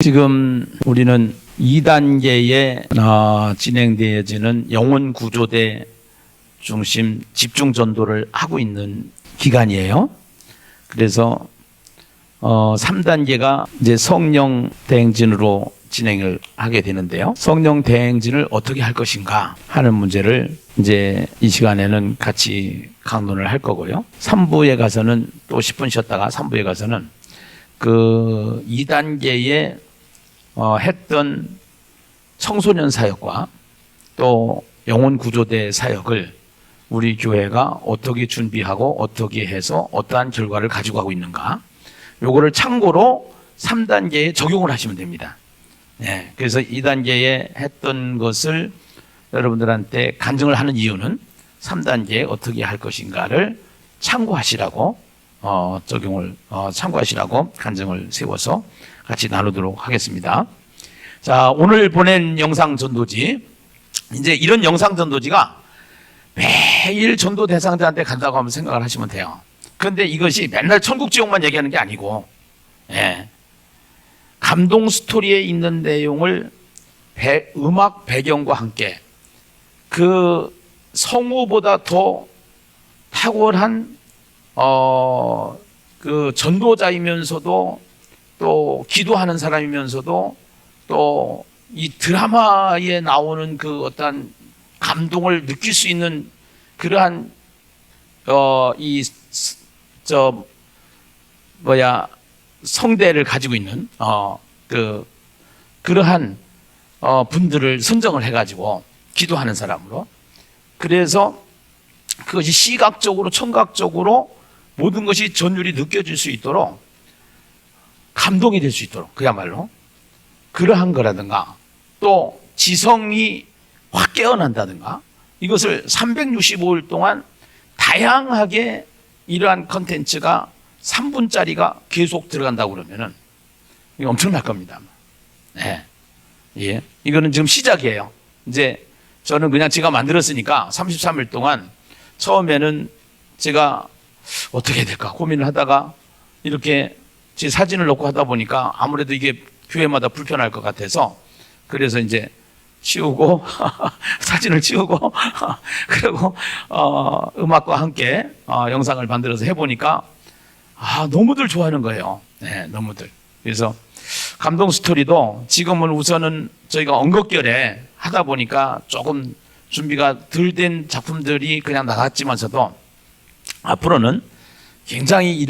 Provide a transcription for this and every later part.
지금 우리는 2단계에 진행되어지는 영혼 구조대 중심 집중 전도를 하고 있는 기간이에요. 그래서 3단계가 이제 성령 대행진으로 진행을 하게 되는데요. 성령 대행진을 어떻게 할 것인가 하는 문제를 이제 이 시간에는 같이 강론을 할 거고요. 3부에 가서는 또 10분 쉬었다가 3부에 가서는 그 2단계에 했던 청소년 사역과 또 영혼 구조대 사역을 우리 교회가 어떻게 준비하고 어떻게 해서 어떠한 결과를 가지고 가고 있는가, 요거를 참고로 3단계에 적용을 하시면 됩니다. 네, 그래서 2단계에 했던 것을 여러분들한테 간증을 하는 이유는 3단계에 어떻게 할 것인가를 참고하시라고 참고하시라고 간증을 세워서 같이 나누도록 하겠습니다. 자, 오늘 보낸 영상 전도지, 이제 이런 영상 전도지가 매일 전도 대상자한테 간다고 하면 생각을 하시면 돼요. 그런데 이것이 맨날 천국 지옥만 얘기하는 게 아니고, 감동 스토리에 있는 내용을 음악 배경과 함께 그 성우보다 더 탁월한 그 전도자이면서도 또 기도하는 사람이면서도 또 이 드라마에 나오는 그 어떤 감동을 느낄 수 있는 그러한 성대를 가지고 있는 그러한 분들을 선정을 해가지고 기도하는 사람으로, 그래서 그것이 시각적으로 청각적으로 모든 것이 전율이 느껴질 수 있도록 감동이 될 수 있도록 그야말로 그러한 거라든가, 또 지성이 확 깨어난다든가, 이것을 365일 동안 다양하게 이러한 컨텐츠가 3분짜리가 계속 들어간다고 그러면은 이거 엄청날 겁니다. 네. 예. 이거는 지금 시작이에요. 이제 저는 그냥 제가 만들었으니까 33일 동안 처음에는 제가 어떻게 해야 될까 고민을 하다가 이렇게 제 사진을 넣고 하다 보니까 아무래도 이게 교회마다 불편할 것 같아서, 그래서 이제 치우고 사진을 치우고 그리고 음악과 함께 영상을 만들어서 해보니까 너무들 좋아하는 거예요. 네, 너무들. 그래서 감동 스토리도 지금은 우선은 저희가 언급결에 하다 보니까 조금 준비가 덜 된 작품들이 그냥 나갔지만서도 앞으로는 굉장히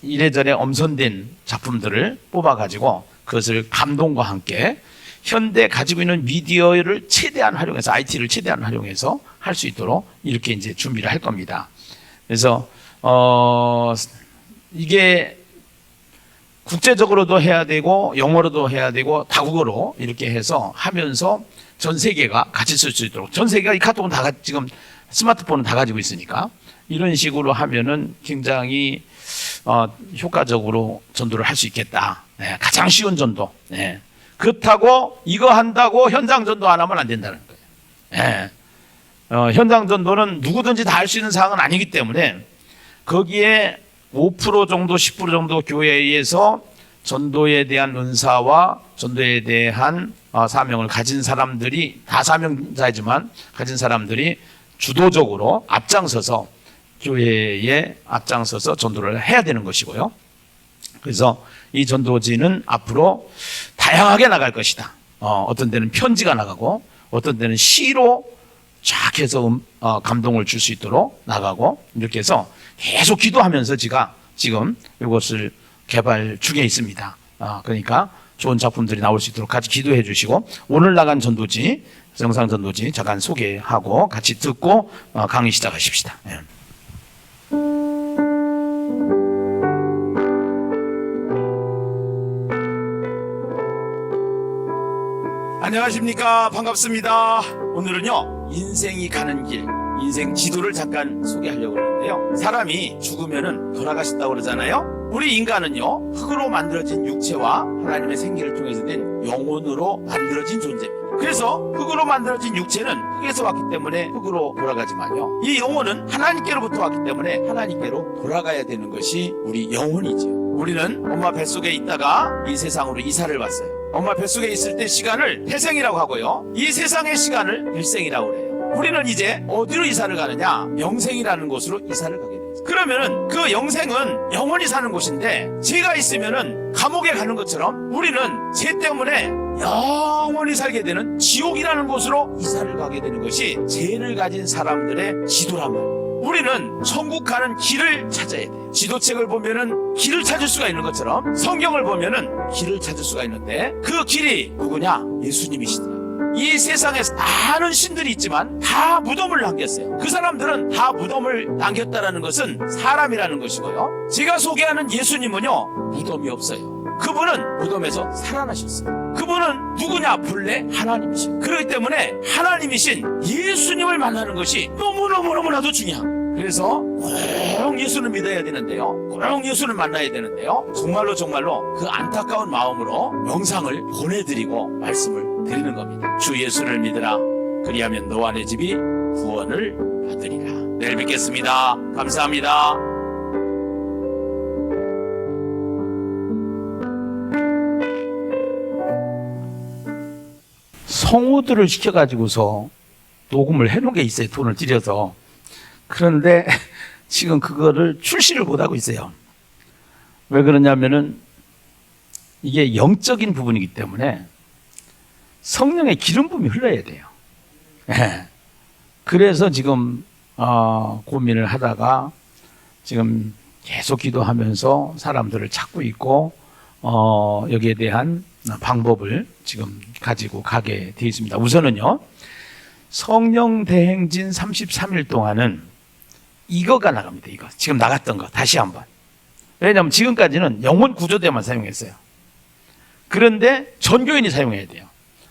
이래저래 엄선된 작품들을 뽑아가지고 그것을 감동과 함께 현대 가지고 있는 미디어를 최대한 활용해서, IT를 최대한 활용해서 할 수 있도록 이렇게 이제 준비를 할 겁니다. 그래서 이게 국제적으로도 해야 되고 영어로도 해야 되고 다국어로 이렇게 해서 하면서 전 세계가 같이 쓸 수 있도록, 전 세계가 이 카톡은 다 지금 스마트폰은 다 가지고 있으니까 이런 식으로 하면은 굉장히 효과적으로 전도를 할 수 있겠다. 네, 가장 쉬운 전도. 네. 그렇다고 이거 한다고 현장 전도 안 하면 안 된다는 거예요. 네. 현장 전도는 누구든지 다 할 수 있는 사항은 아니기 때문에 거기에 5% 정도 10% 정도 교회에서 전도에 대한 은사와 전도에 대한 사명을 가진 사람들이, 다 사명자이지만 가진 사람들이 주도적으로 앞장서서 교회에 앞장서서 전도를 해야 되는 것이고요. 그래서 이 전도지는 앞으로 다양하게 나갈 것이다. 어떤 데는 편지가 나가고 어떤 데는 시로 쫙 해서 감동을 줄 수 있도록 나가고, 이렇게 해서 계속 기도하면서 제가 지금 이것을 개발 중에 있습니다. 그러니까 좋은 작품들이 나올 수 있도록 같이 기도해 주시고, 오늘 나간 전도지, 영상 전도지 잠깐 소개하고 같이 듣고 강의 시작하십시다. 네. 안녕하십니까, 반갑습니다. 오늘은요 인생이 가는 길, 인생 지도를 잠깐 소개하려고 하는데요, 사람이 죽으면은 돌아가신다고 그러잖아요. 우리 인간은요 흙으로 만들어진 육체와 하나님의 생기를 통해서 된 영혼으로 만들어진 존재입니다. 그래서 흙으로 만들어진 육체는 흙에서 왔기 때문에 흙으로 돌아가지만요, 이 영혼은 하나님께로부터 왔기 때문에 하나님께로 돌아가야 되는 것이 우리 영혼이죠. 우리는 엄마 뱃속에 있다가 이 세상으로 이사를 왔어요. 엄마 뱃속에 있을 때 시간을 태생이라고 하고요, 이 세상의 시간을 일생이라고 그래요. 우리는 이제 어디로 이사를 가느냐? 영생이라는 곳으로 이사를 가게 돼요. 그러면은 그 영생은 영원히 사는 곳인데, 죄가 있으면은 감옥에 가는 것처럼 우리는 죄 때문에 영원히 살게 되는 지옥이라는 곳으로 이사를 가게 되는 것이 죄를 가진 사람들의 지도란 말이에요. 우리는 천국 가는 길을 찾아야 돼요. 지도책을 보면은 길을 찾을 수가 있는 것처럼 성경을 보면은 길을 찾을 수가 있는데, 그 길이 누구냐? 예수님이시더라. 이 세상에 많은 신들이 있지만 다 무덤을 남겼어요. 그 사람들은 다 무덤을 남겼다라는 것은 사람이라는 것이고요, 제가 소개하는 예수님은요, 무덤이 없어요. 그분은 무덤에서 살아나셨어요. 그분은 누구냐? 본래 하나님이신. 그렇기 때문에 하나님이신 예수님을 만나는 것이 너무나도 중요합니다. 그래서 꼭 예수를 믿어야 되는데요, 꼭 예수를 만나야 되는데요, 정말로 그 안타까운 마음으로 영상을 보내드리고 말씀을 드리는 겁니다. 주 예수를 믿으라. 그리하면 너와 내 집이 구원을 받으리라. 내일 뵙겠습니다. 감사합니다. 성우들을 시켜가지고서 녹음을 해놓은 게 있어요. 돈을 들여서. 그런데 지금 그거를 출시를 못하고 있어요. 왜 그러냐면은 이게 영적인 부분이기 때문에 성령의 기름 부음이 흘러야 돼요. 그래서 지금 고민을 하다가 지금 계속 기도하면서 사람들을 찾고 있고, 여기에 대한 방법을 지금 가지고 가게 되어 있습니다. 우선은요, 성령 대행진 33일 동안은 이거가 나갑니다. 이거 지금 나갔던 거 다시 한번. 왜냐하면 지금까지는 영혼 구조대만 사용했어요. 그런데 전 교인이 사용해야 돼요.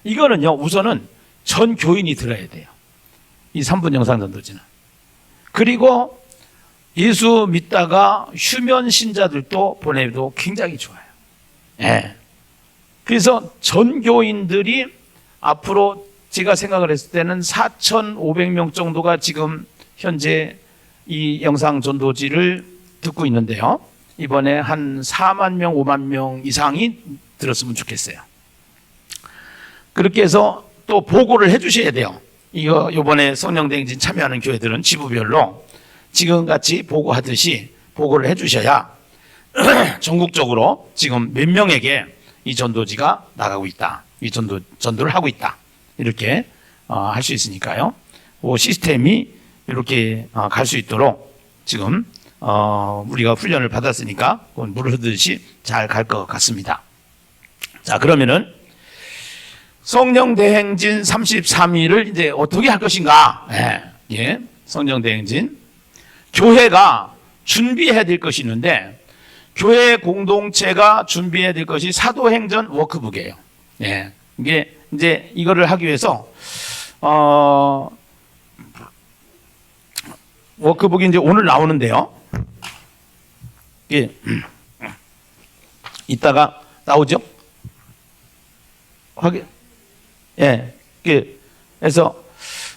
이거는요, 우선은 전 교인이 들어야 돼요. 이 3분 영상 전도지는. 그리고 예수 믿다가 휴면 신자들도 보내도 굉장히 좋아요. 예. 그래서 전 교인들이 앞으로 제가 생각을 했을 때는 4,500명 정도가 지금 현재 이 영상 전도지를 듣고 있는데요, 이번에 한 4만 명, 5만 명 이상이 들었으면 좋겠어요. 그렇게 해서 또 보고를 해주셔야 돼요. 이번에 성령대행진 참여하는 교회들은 지부별로 지금같이 보고하듯이 보고를 해주셔야 전국적으로 지금 몇 명에게 이 전도지가 나가고 있다, 이 전도를 하고 있다, 이렇게 할 수 있으니까요. 그 시스템이 이렇게 갈 수 있도록 지금 우리가 훈련을 받았으니까 물 흐르듯이 잘 갈 것 같습니다. 자, 그러면은 성령대행진 33일을 이제 어떻게 할 것인가? 예, 성령대행진 교회가 준비해야 될 것이 있는데, 교회 공동체가 준비해야 될 것이 사도행전 워크북이에요. 예, 이게 이제 이거를 하기 위해서 워크북이 이제 오늘 나오는데요. 예, 이따가 나오죠? 확인. 예, 그래서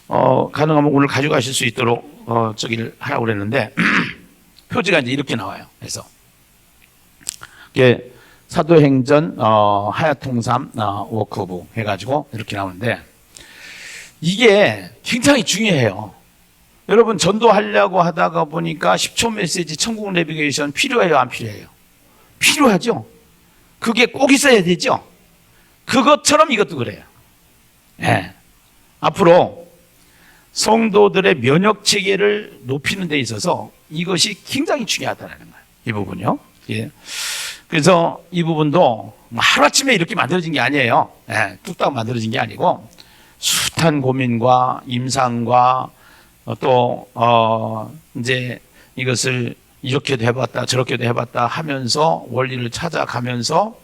가능하면 오늘 가져가실 수 있도록 저기를 하라고 그랬는데 표지가 이제 이렇게 나와요. 그래서 이게 사도행전 하야통삼 워크북 해가지고 이렇게 나오는데, 이게 굉장히 중요해요. 여러분, 전도하려고 하다가 보니까 10초 메시지, 천국 내비게이션 필요해요, 안 필요해요? 필요하죠. 그게 꼭 있어야 되죠. 그것처럼 이것도 그래요. 예. 앞으로 성도들의 면역 체계를 높이는 데 있어서 이것이 굉장히 중요하다는 거예요. 이 부분요. 예. 그래서 이 부분도 하루아침에 이렇게 만들어진 게 아니에요. 예. 뚝딱 만들어진 게 아니고 숱한 고민과 임상과 또 이제 이것을 이렇게도 해봤다 저렇게도 해봤다 하면서 원리를 찾아가면서,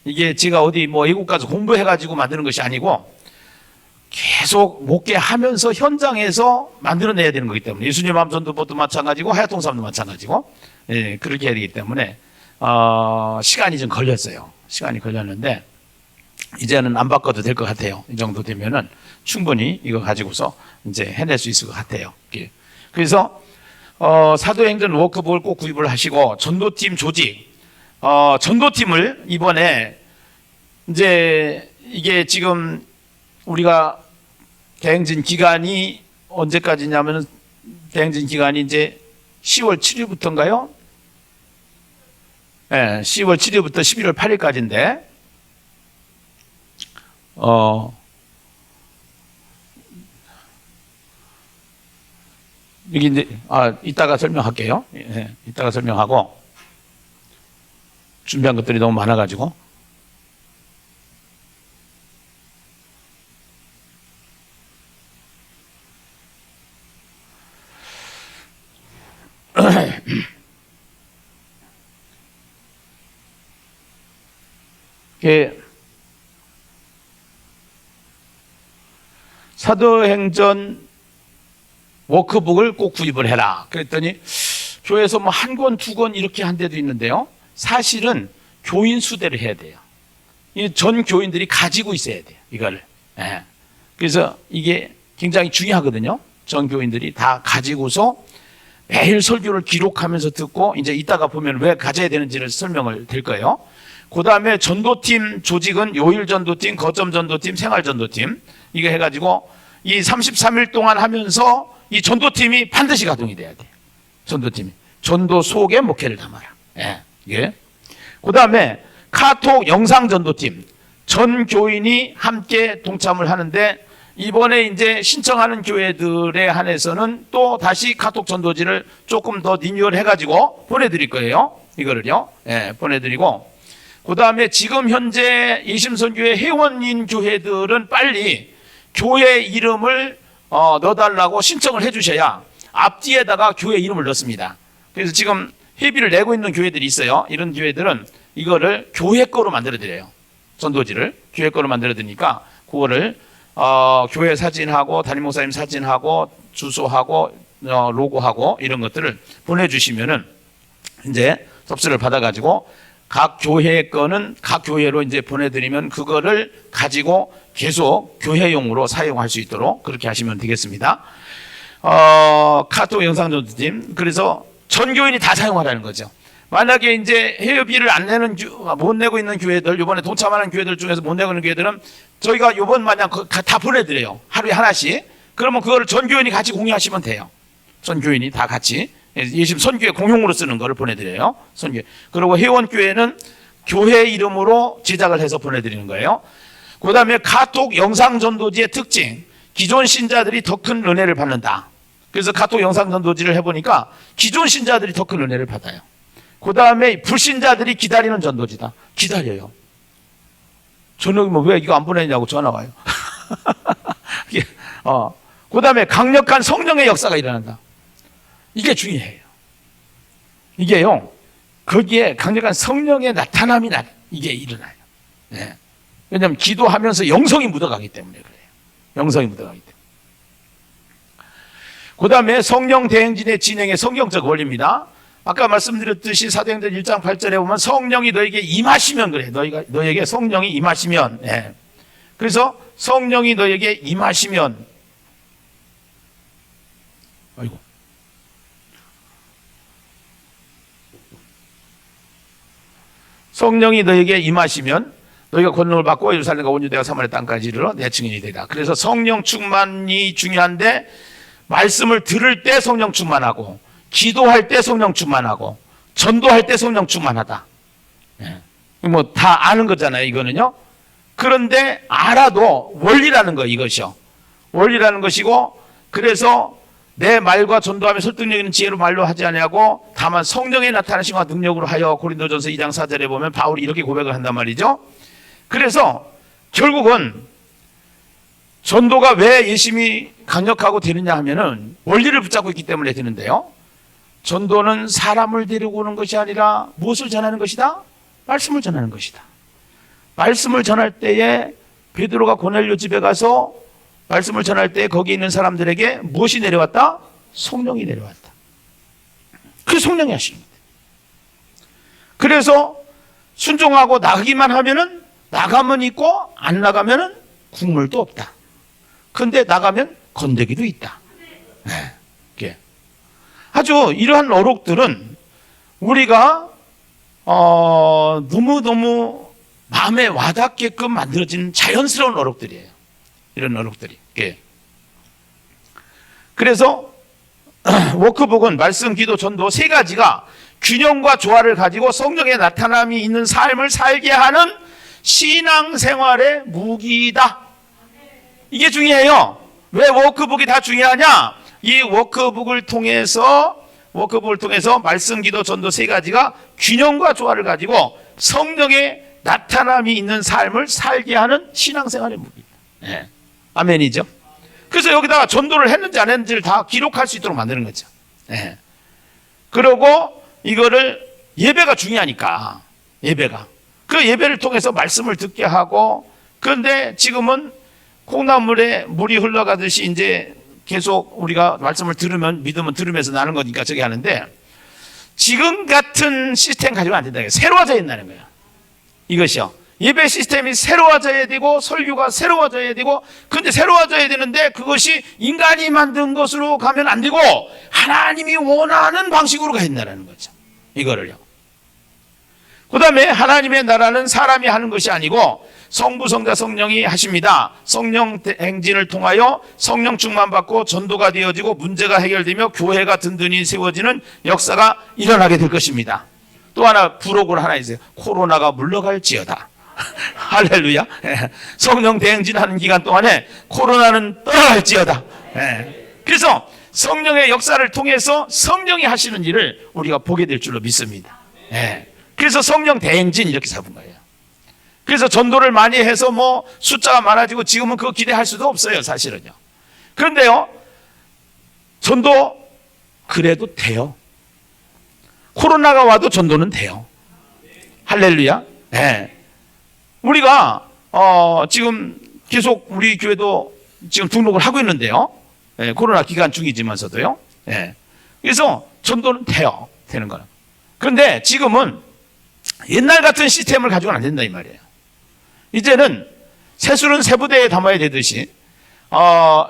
이게 제가 어디 뭐 외국 가서 공부해가지고 만드는 것이 아니고 계속 목회하면서 현장에서 만들어내야 되는 거기 때문에, 예수님 마음 전도법도 마찬가지고 하야통삼도 마찬가지고, 예, 그렇게 해야 되기 때문에 시간이 좀 걸렸어요. 시간이 걸렸는데 이제는 안 바꿔도 될 것 같아요. 이 정도 되면은 충분히 이거 가지고서 이제 해낼 수 있을 것 같아요. 그래서 사도행전 워크북을 꼭 구입을 하시고, 전도팀 조직, 전도팀을 이번에 이제 이게 지금 우리가 대행진 기간이 언제까지냐면은 대행진 기간이 이제 10월 7일부터인가요? 네, 10월 7일부터 11월 8일까지인데, 여기 이제, 이따가 설명할게요. 예, 이따가 설명하고, 준비한 것들이 너무 많아가지고. 사도행전 워크북을 꼭 구입을 해라. 그랬더니 교회에서 뭐 한 권, 두 권 이렇게 한 데도 있는데요. 사실은 교인 수대로 해야 돼요. 전 교인들이 가지고 있어야 돼요. 이거를. 예. 그래서 이게 굉장히 중요하거든요. 전 교인들이 다 가지고서 매일 설교를 기록하면서 듣고, 이제 이따가 보면 왜 가져야 되는지를 설명을 드릴 거예요. 그 다음에 전도팀 조직은 요일 전도팀, 거점 전도팀, 생활 전도팀, 이거 해가지고 이 33일 동안 하면서 이 전도팀이 반드시 가동이 돼야 돼요. 전도팀이. 전도 속에 목회를 담아라. 예. 예. 그 다음에 카톡 영상 전도팀. 전 교인이 함께 동참을 하는데, 이번에 이제 신청하는 교회들에 한해서는 또 다시 카톡 전도지를 조금 더 리뉴얼 해가지고 보내드릴 거예요. 이거를요. 예, 보내드리고. 그 다음에 지금 현재 예심선교회 회원인 교회들은 빨리 교회 이름을 넣어달라고 신청을 해주셔야 앞뒤에다가 교회 이름을 넣습니다. 그래서 지금 회비를 내고 있는 교회들이 있어요. 이런 교회들은 이거를 교회 거로 만들어드려요. 전도지를 교회 거로 만들어드리니까 그거를 교회 사진하고 담임 목사님 사진하고 주소하고 로고하고 이런 것들을 보내주시면은 이제 접수를 받아가지고 각 교회 거는 각 교회로 이제 보내드리면 그거를 가지고 계속 교회용으로 사용할 수 있도록 그렇게 하시면 되겠습니다. 카톡 영상 전도팀. 그래서 전 교인이 다 사용하라는 거죠. 만약에 이제 회비를 안 내는, 못 내고 있는 교회들, 이번에 동참하는 교회들 중에서 못 내고 있는 교회들은 저희가 이번 마냥 다 보내드려요. 하루에 하나씩. 그러면 그거를 전 교인이 같이 공유하시면 돼요. 전 교인이 다 같이. 예심 선교회 공용으로 쓰는 거를 보내드려요. 선교회. 그리고 회원교회는 교회 이름으로 제작을 해서 보내드리는 거예요. 그 다음에 카톡 영상 전도지의 특징. 기존 신자들이 더 큰 은혜를 받는다. 그래서 카톡 영상 전도지를 해보니까 기존 신자들이 더 큰 은혜를 받아요. 그 다음에 불신자들이 기다리는 전도지다. 기다려요. 저녁에 뭐 왜 이거 안 보내냐고 전화 와요. 그 다음에 강력한 성령의 역사가 일어난다. 이게 중요해요. 이게요, 거기에 강력한 성령의 나타남이 이게 일어나요. 네. 왜냐하면 기도하면서 영성이 묻어가기 때문에 그래요. 영성이 묻어가기 때문에. 그 다음에 성령 대행진의 진행의 성경적 원리입니다. 아까 말씀드렸듯이 사도행전 1장 8절에 보면 성령이 너에게 임하시면 그래. 너에게 성령이 임하시면. 네. 그래서 성령이 너에게 임하시면, 아이고. 성령이 너에게 임하시면 너희가 권능을 받고 예루살렘과 온 유대와 사마리아 땅까지 이르러 내 증인이 되리라. 그래서 성령 충만이 중요한데, 말씀을 들을 때 성령 충만하고, 기도할 때 성령 충만하고, 전도할 때 성령 충만하다. 뭐 다 아는 거잖아요, 이거는요. 그런데 알아도 원리라는 거, 이것이요. 원리라는 것이고, 그래서 내 말과 전도하며 설득력 있는 지혜로 말로 하지 아니하고 다만 성령의 나타나심과 능력으로 하여, 고린도전서 2장 4절에 보면 바울이 이렇게 고백을 한단 말이죠. 그래서 결국은 전도가 왜 열심히 강력하고 되느냐 하면은 원리를 붙잡고 있기 때문에 되는데요. 전도는 사람을 데리고 오는 것이 아니라 무엇을 전하는 것이다? 말씀을 전하는 것이다. 말씀을 전할 때에 베드로가 고넬료 집에 가서 말씀을 전할 때 거기 있는 사람들에게 무엇이 내려왔다? 성령이 내려왔다. 그 성령이 하시는 거예요. 그래서 순종하고 나가기만 하면은, 나가면 있고 안 나가면은 국물도 없다. 그런데 나가면 건더기도 있다. 네. 아주 이러한 어록들은 우리가 너무너무 마음에 와닿게끔 만들어진 자연스러운 어록들이에요. 이런 어록들이. 예. 그래서 워크북은 말씀, 기도, 전도 세 가지가 균형과 조화를 가지고 성령의 나타남이 있는 삶을 살게 하는 신앙생활의 무기이다. 이게 중요해요. 왜 워크북이 다 중요하냐? 이 워크북을 통해서 말씀, 기도, 전도 세 가지가 균형과 조화를 가지고 성령의 나타남이 있는 삶을 살게 하는 신앙생활의 무기입니다. 네. 아멘이죠. 그래서 여기다가 전도를 했는지 안 했는지를 다 기록할 수 있도록 만드는 거죠. 네. 그리고 이거를 예배가 중요하니까 그 예배를 통해서 말씀을 듣게 하고, 그런데 지금은 콩나물에 물이 흘러가듯이 이제 계속 우리가 말씀을 들으면 믿음은 들으면서 나는 거니까 저기 하는데, 지금 같은 시스템 가지고 안 된다. 새로워져야 된다는 거예요. 이것이요. 예배 시스템이 새로워져야 되고 설교가 새로워져야 되고, 그런데 새로워져야 되는데 그것이 인간이 만든 것으로 가면 안 되고 하나님이 원하는 방식으로 가야 된다는 거죠. 이거를요. 그 다음에 하나님의 나라는 사람이 하는 것이 아니고 성부, 성자, 성령이 하십니다. 성령 행진을 통하여 성령 충만받고 전도가 되어지고 문제가 해결되며 교회가 든든히 세워지는 역사가 일어나게 될 것입니다. 또 하나 부록을 하나 있어요. 코로나가 물러갈지어다. 할렐루야. 성령 대행진하는 기간 동안에 코로나는 떠나갈지어다. 그래서 성령의 역사를 통해서 성령이 하시는 일을 우리가 보게 될 줄로 믿습니다. 그래서 성령 대행진 이렇게 잡은 거예요. 그래서 전도를 많이 해서 뭐 숫자가 많아지고 지금은 그거 기대할 수도 없어요, 사실은요. 그런데요, 전도 그래도 돼요. 코로나가 와도 전도는 돼요. 할렐루야. 우리가 지금 계속 우리 교회도 지금 등록을 하고 있는데요. 코로나 기간 중이지만서도요. 그래서 전도는 돼요. 되는 거는. 그런데 지금은 옛날 같은 시스템을 가지고는 안 된다 이 말이에요. 이제는 새술은 새부대에 담아야 되듯이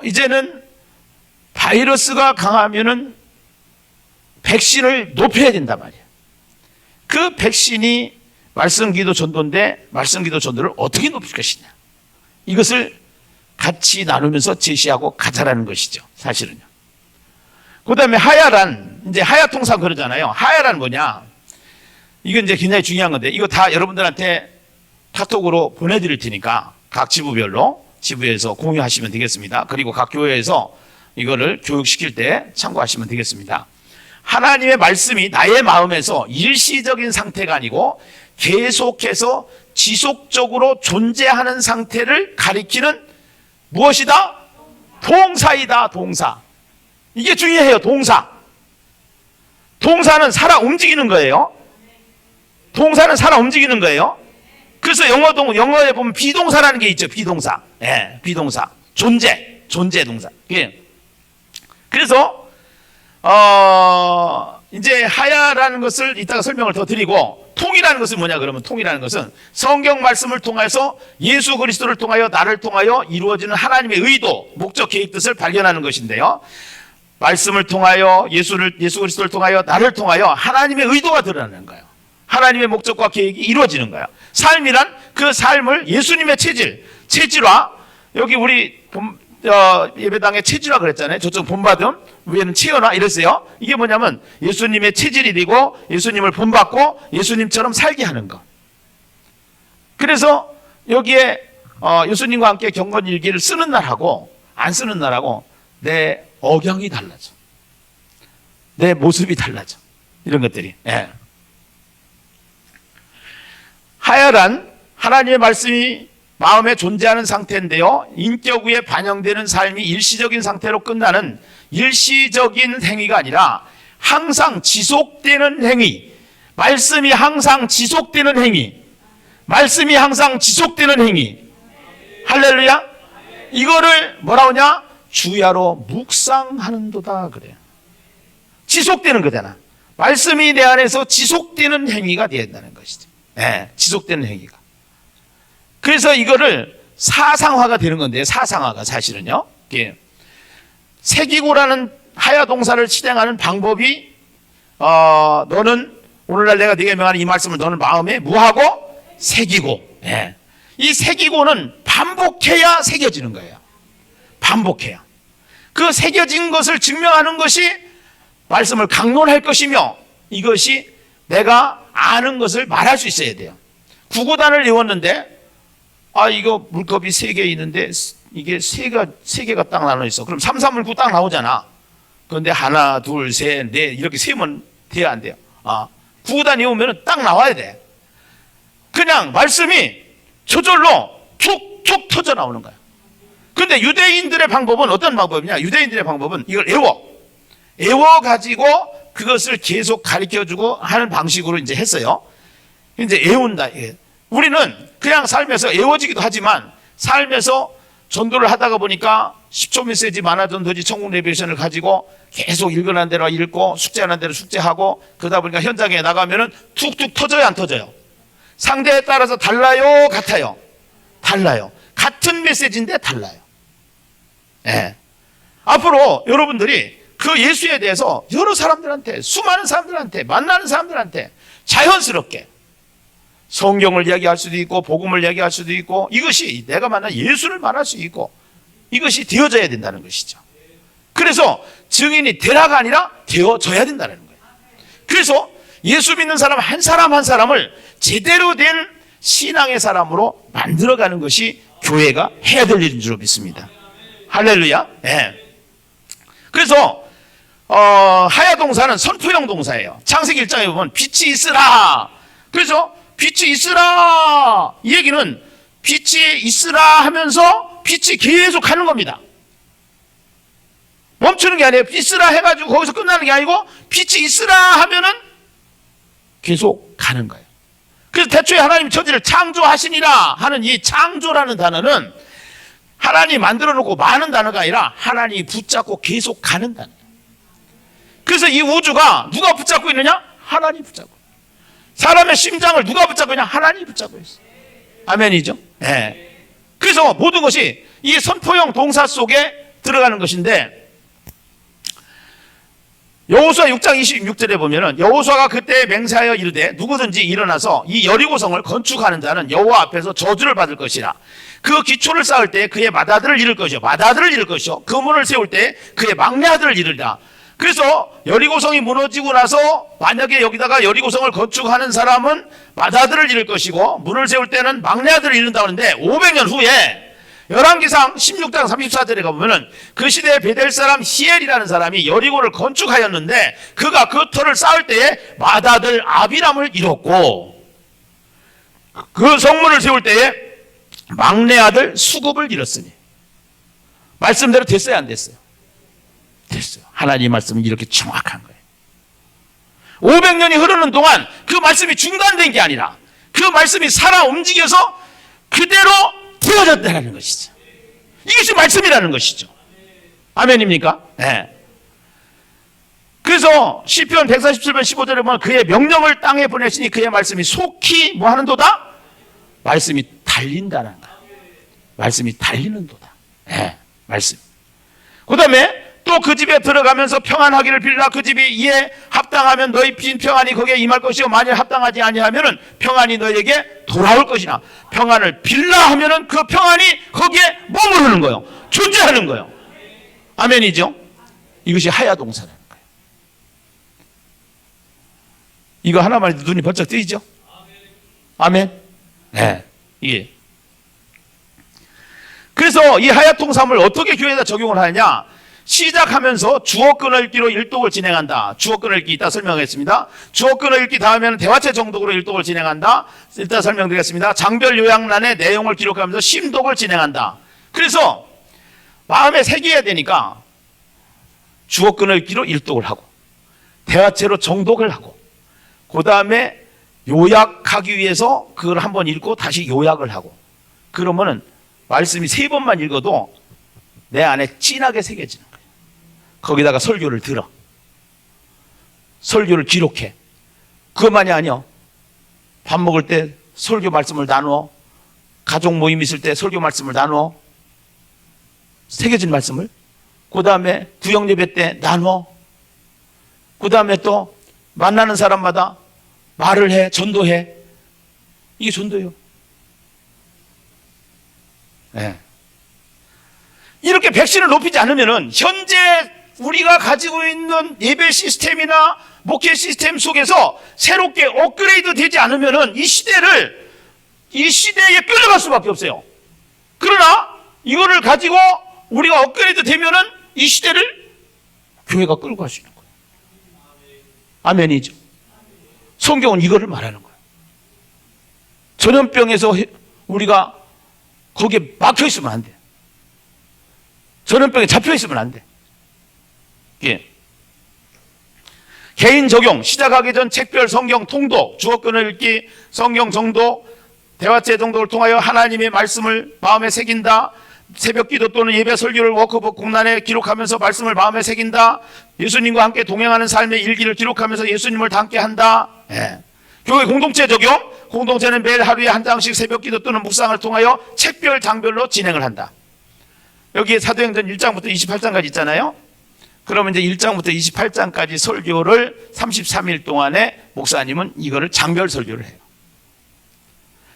이제는 바이러스가 강하면은 백신을 높여야 된단 말이에요. 그 백신이 말씀, 기도, 전도인데 말씀, 기도, 전도를 어떻게 높일 것이냐, 이것을 같이 나누면서 제시하고 가자라는 것이죠, 사실은요. 그 다음에 하야란, 이제 하야통상 그러잖아요. 하야란 뭐냐, 이건 이제 굉장히 중요한 건데, 이거 다 여러분들한테 카톡으로 보내드릴 테니까 각 지부별로 지부에서 공유하시면 되겠습니다. 그리고 각 교회에서 이거를 교육시킬 때 참고하시면 되겠습니다. 하나님의 말씀이 나의 마음에서 일시적인 상태가 아니고 계속해서 지속적으로 존재하는 상태를 가리키는 무엇이다? 동사이다. 동사. 이게 중요해요. 동사. 동사는 살아 움직이는 거예요. 동사는 살아 움직이는 거예요. 그래서 영어에 보면 비동사라는 게 있죠. 비동사. 비동사. 존재 동사. 그래서 이제 하야라는 것을 이따가 설명을 더 드리고, 통이라는 것은 뭐냐 그러면, 통이라는 것은 성경 말씀을 통해서 예수 그리스도를 통하여 나를 통하여 이루어지는 하나님의 의도, 목적, 계획, 뜻을 발견하는 것인데요. 말씀을 통하여 예수 그리스도를 통하여 나를 통하여 하나님의 의도가 드러나는 거예요. 하나님의 목적과 계획이 이루어지는 거예요. 삶이란 그 삶을 예수님의 체질화, 여기 우리 예배당의 체질화 그랬잖아요. 저쪽 본받음, 위에는 체현화 이랬어요. 이게 뭐냐면 예수님의 체질이 되고 예수님을 본받고 예수님처럼 살게 하는 것. 그래서 여기에 예수님과 함께 경건일기를 쓰는 날하고 안 쓰는 날하고 내 억양이 달라져. 내 모습이 달라져. 이런 것들이. 하야란 하나님의 말씀이 마음에 존재하는 상태인데요, 인격 위에 반영되는 삶이 일시적인 상태로 끝나는 일시적인 행위가 아니라 항상 지속되는 행위. 말씀이 항상 지속되는 행위. 말씀이 항상 지속되는 행위. 할렐루야. 이거를 뭐라 하냐? 주야로 묵상하는도다 그래요. 지속되는 거잖아. 말씀이 내 안에서 지속되는 행위가 되어야 된다는 것이죠. 지속되는 행위가. 그래서 이거를 사상화가 되는 건데요. 사상화가 사실은요. 새기고라는 하야 동사를 실행하는 방법이 너는 오늘날 내가 네게 명하는 이 말씀을 너는 마음에 무하고 새기고. 예. 이 새기고는 반복해야 새겨지는 거예요. 반복해야. 그 새겨진 것을 증명하는 것이 말씀을 강론할 것이며, 이것이 내가 아는 것을 말할 수 있어야 돼요. 구구단을 외웠는데, 이거 물컵이 3개 있는데 이게 3개가 딱 나눠 있어. 그럼 3, 3을 9 딱 나오잖아. 그런데 하나, 둘, 셋, 넷 이렇게 세면 돼야 안 돼요? 구구단 외우면 딱 나와야 돼. 그냥 말씀이 저절로 툭툭 터져 나오는 거야. 근데 유대인들의 방법은 어떤 방법이냐? 유대인들의 방법은 이걸 외워가지고 그것을 계속 가르쳐주고 하는 방식으로 이제 했어요. 이제 외운다. 우리는 그냥 삶에서 외워지기도 하지만, 삶에서 전도를 하다가 보니까 10초 메시지 만화전도지 천국 레벨션을 가지고 계속 읽으라는 대로 읽고 숙제하는 대로 숙제하고, 그러다 보니까 현장에 나가면은 툭툭 터져요, 안 터져요? 상대에 따라서 달라요, 같아요? 달라요. 같은 메시지인데 달라요. 예. 앞으로 여러분들이 그 예수에 대해서 여러 사람들한테, 수많은 사람들한테, 만나는 사람들한테 자연스럽게 성경을 이야기할 수도 있고 복음을 이야기할 수도 있고, 이것이 내가 만난 예수를 말할 수 있고, 이것이 되어져야 된다는 것이죠. 그래서 증인이 되라가 아니라 되어져야 된다는 거예요. 그래서 예수 믿는 사람 한 사람 한 사람을 제대로 된 신앙의 사람으로 만들어가는 것이 교회가 해야 될 일인 줄 믿습니다. 할렐루야. 네. 그래서 하야 동사는 선포형 동사예요. 창세기 1장에 보면 빛이 있으라. 그래서 빛이 있으라, 이 얘기는 빛이 있으라 하면서 빛이 계속 가는 겁니다. 멈추는 게 아니에요. 있으라 해가지고 거기서 끝나는 게 아니고, 빛이 있으라 하면은 계속 가는 거예요. 그래서 태초에 하나님 천지를 창조하시니라 하는 이 창조라는 단어는 하나님이 만들어 놓고 마는 단어가 아니라 하나님이 붙잡고 계속 가는 단어예요. 그래서 이 우주가 누가 붙잡고 있느냐? 하나님이 붙잡고. 사람의 심장을 누가 붙잡고 있냐? 하나님이 붙잡고 있어요. 아멘이죠? 네. 그래서 모든 것이 이 선포형 동사 속에 들어가는 것인데, 여호수아 6장 26절에 보면은 여호수아가 그때 맹세하여 이르되 누구든지 일어나서 이 여리고성을 건축하는 자는 여호와 앞에서 저주를 받을 것이라. 그 기초를 쌓을 때 그의 맏아들을 잃을 것이요, 맏아들을 잃을 것이요, 그 문을 세울 때 그의 막내 아들을 잃으리라. 그래서 여리고성이 무너지고 나서 만약에 여기다가 여리고성을 건축하는 사람은 맏아들을 잃을 것이고, 문을 세울 때는 막내 아들을 잃는다고 하는데, 500년 후에 열왕기상 16장 34절에 가보면은 그 시대에 베델 사람 히엘이라는 사람이 여리고를 건축하였는데, 그가 그 터를 쌓을 때에 맏아들 아비람을 잃었고, 그 성문을 세울 때에 막내 아들 수굽을 잃었으니. 말씀대로 됐어요, 안 됐어요? 됐어요. 하나님의 말씀은 이렇게 정확한 거예요. 500년이 흐르는 동안 그 말씀이 중단된 게 아니라 그 말씀이 살아 움직여서 그대로 되어졌다는 것이죠. 이것이 말씀이라는 것이죠. 아멘입니까? 네. 그래서 시편 147편 15절에 보면 그의 명령을 땅에 보내시니 그의 말씀이 속히 뭐 하는도다? 말씀이 달린다는 거예요. 말씀이 달리는도다. 네. 말씀. 그 다음에 또 그 집에 들어가면서 평안하기를 빌라. 그 집이 이에 합당하면 너희 빈 평안이 거기에 임할 것이요, 만일 합당하지 아니하면은 평안이 너희에게 돌아올 것이나. 평안을 빌라 하면은 그 평안이 거기에 머무르는 거예요. 존재하는 거예요. 아멘이죠? 이것이 하야 동사라는 거예요. 이거 하나만 해도 눈이 번쩍 뜨이죠? 아멘. 네. 이게. 그래서 이 하야 동사를 어떻게 교회에다 적용을 하느냐? 시작하면서 주어 끊어읽기로 일독을 진행한다. 주어 끊어읽기 이따 설명하겠습니다. 주어 끊어읽기 다음에는 대화체 정독으로 일독을 진행한다. 이따 설명드리겠습니다. 장별 요약란의 내용을 기록하면서 심독을 진행한다. 그래서 마음에 새겨야 되니까 주어 끊어읽기로 일독을 하고, 대화체로 정독을 하고, 그 다음에 요약하기 위해서 그걸 한번 읽고 다시 요약을 하고, 그러면은 말씀이 3번만 읽어도 내 안에 진하게 새겨지는 거예요. 거기다가 설교를 들어. 설교를 기록해. 그것만이 아니야. 밥 먹을 때 설교 말씀을 나누어. 가족 모임 있을 때 설교 말씀을 나누어. 새겨진 말씀을. 그 다음에 구역 예배 때 나누어. 그 다음에 또 만나는 사람마다 말을 해. 전도해. 이게 전도예요. 예. 이렇게 백신을 높이지 않으면은 현재 우리가 가지고 있는 예배 시스템이나 목회 시스템 속에서 새롭게 업그레이드 되지 않으면은 이 시대에 끌려갈 수밖에 없어요. 그러나 이거를 가지고 우리가 업그레이드 되면은 이 시대를 교회가 끌고 갈 수 있는 거예요. 아멘이죠. 성경은 이거를 말하는 거예요. 전염병에서 우리가 거기에 막혀 있으면 안 돼. 전염병에 잡혀 있으면 안 돼. 예. 개인 적용, 시작하기 전 책별 성경 통독, 주어권을 읽기, 성경 정독, 대화체 정독을 통하여 하나님의 말씀을 마음에 새긴다. 새벽 기도 또는 예배 설교를 워크북 공란에 기록하면서 말씀을 마음에 새긴다. 예수님과 함께 동행하는 삶의 일기를 기록하면서 예수님을 닮게 한다. 예. 교회 공동체 적용, 공동체는 매일 하루에 한 장씩 새벽 기도 또는 묵상을 통하여 책별 장별로 진행을 한다. 여기에 사도행전 1장부터 28장까지 있잖아요. 그러면 이제 1장부터 28장까지 설교를 33일 동안에 목사님은 이거를 장별 설교를 해요.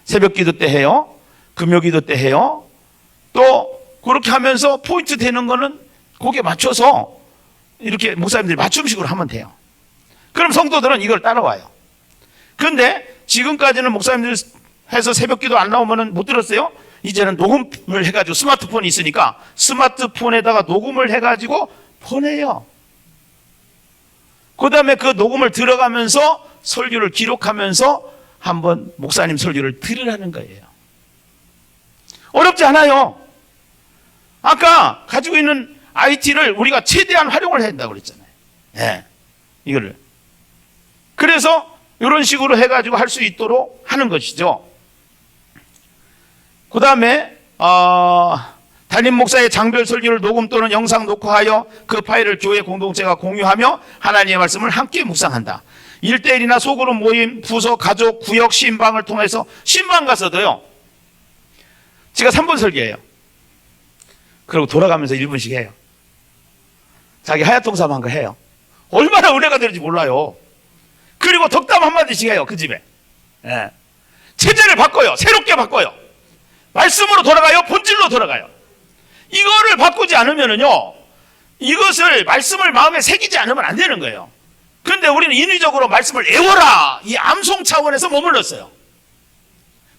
새벽 기도 때 해요. 금요 기도 때 해요. 또 그렇게 하면서 포인트 되는 거는 거기에 맞춰서 이렇게 목사님들이 맞춤식으로 하면 돼요. 그럼 성도들은 이걸 따라와요. 그런데 지금까지는 목사님들 해서 새벽 기도 안 나오면 못 들었어요? 이제는 녹음을 해가지고 스마트폰이 있으니까 스마트폰에다가 녹음을 해가지고 보내요. 그 다음에 그 녹음을 들어가면서 설교를 기록하면서 한번 목사님 설교를 들으라는 거예요. 어렵지 않아요. 아까 가지고 있는 IT를 우리가 최대한 활용을 해야 된다고 그랬잖아요. 네, 이거를. 그래서 이런 식으로 해가지고 할 수 있도록 하는 것이죠. 그 다음에 담임 목사의 장별 설교를 녹음 또는 영상 녹화하여 그 파일을 교회 공동체가 공유하며 하나님의 말씀을 함께 묵상한다. 1대1이나 소그룹 모임, 부서, 가족, 구역, 신방을 통해서 신방 가서도요. 제가 3번 설교해요. 그리고 돌아가면서 1분씩 해요. 자기 하야통삼 한 거 해요. 얼마나 은혜가 되는지 몰라요. 그리고 덕담 한마디씩 해요. 그 집에. 예. 체제를 바꿔요. 새롭게 바꿔요. 말씀으로 돌아가요. 본질로 돌아가요. 이거를 바꾸지 않으면요, 이것을 말씀을 마음에 새기지 않으면 안 되는 거예요. 그런데 우리는 인위적으로 말씀을 애워라, 이 암송 차원에서 머물렀어요.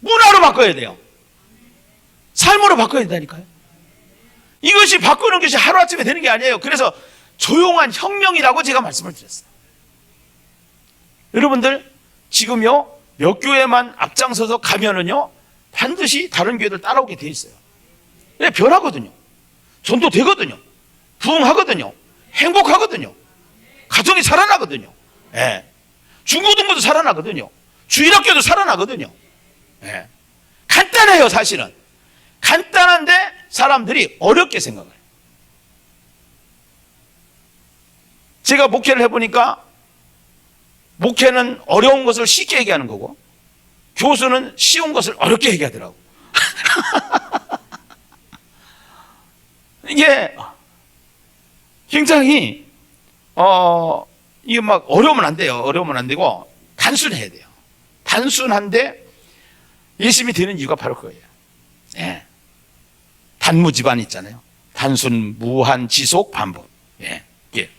문화로 바꿔야 돼요. 삶으로 바꿔야 된다니까요. 이것이 바꾸는 것이 하루아침에 되는 게 아니에요. 그래서 조용한 혁명이라고 제가 말씀을 드렸어요. 여러분들 지금요 몇 교회만 앞장서서 가면은요 반드시 다른 교회들 따라오게 돼 있어요. 네, 변하거든요. 전도 되거든요. 부흥하거든요. 행복하거든요. 가정이 살아나거든요. 예. 중고등부도 살아나거든요. 주일학교도 살아나거든요. 예. 간단해요, 사실은. 간단한데 사람들이 어렵게 생각해요. 제가 목회를 해보니까 목회는 어려운 것을 쉽게 얘기하는 거고 교수는 쉬운 것을 어렵게 얘기하더라고. 이게 굉장히 이게 막 어려우면 안 돼요. 어려우면 안 되고 단순해야 돼요. 단순한데 열심히 되는 이유가 바로 그거예요. 예. 단무집안 있잖아요. 단순, 무한, 지속, 반복. 예. 예.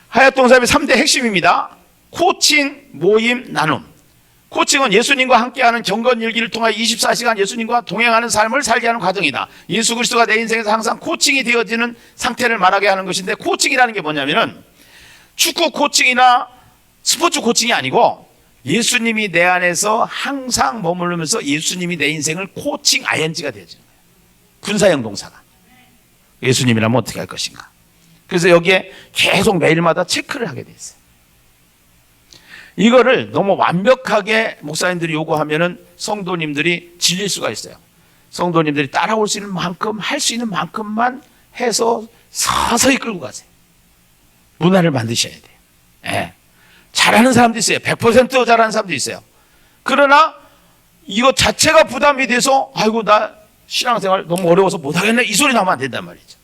하얏동사의 3대 핵심입니다. 코칭, 모임, 나눔. 코칭은 예수님과 함께하는 경건일기를 통하여 24시간 예수님과 동행하는 삶을 살게 하는 과정이다. 예수 그리스도가 내 인생에서 항상 코칭이 되어지는 상태를 말하게 하는 것인데, 코칭이라는 게 뭐냐면은 축구 코칭이나 스포츠 코칭이 아니고 예수님이 내 안에서 항상 머무르면서 예수님이 내 인생을 코칭 ing가 되어지는 거예요. 분사형 동사가. 예수님이라면 어떻게 할 것인가. 그래서 여기에 계속 매일마다 체크를 하게 돼 있어요. 이거를 너무 완벽하게 목사님들이 요구하면은 성도님들이 질릴 수가 있어요. 성도님들이 따라올 수 있는 만큼, 할 수 있는 만큼만 해서 서서히 끌고 가세요. 문화를 만드셔야 돼요. 예. 잘하는 사람도 있어요. 100% 잘하는 사람도 있어요. 그러나 이거 자체가 부담이 돼서 아이고 나 신앙생활 너무 어려워서 못하겠네 이 소리 나면 안 된단 말이죠.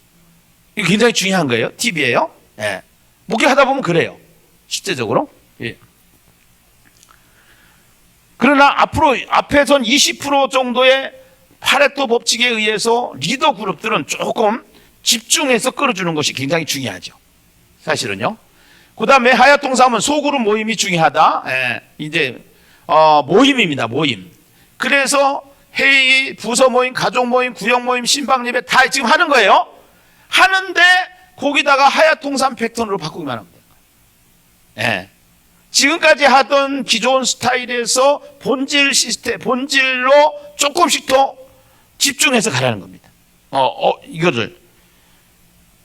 이거 굉장히 중요한 거예요. 팁이에요. 예. 목회하다 보면 그래요. 실제적으로. 예. 그러나 앞에선 20% 정도의 파레토 법칙에 의해서 리더 그룹들은 조금 집중해서 끌어주는 것이 굉장히 중요하죠. 사실은요. 그 다음에 하야통삼은 소그룹 모임이 중요하다. 이제 모임입니다. 모임. 그래서 회의, 부서 모임, 가족 모임, 구역 모임, 신방 예배 다 지금 하는 거예요. 하는데 거기다가 하야통삼 패턴으로 바꾸기만 하면 돼요. 지금까지 하던 기존 스타일에서 본질 시스템, 본질로 조금씩 더 집중해서 가라는 겁니다. 이거를.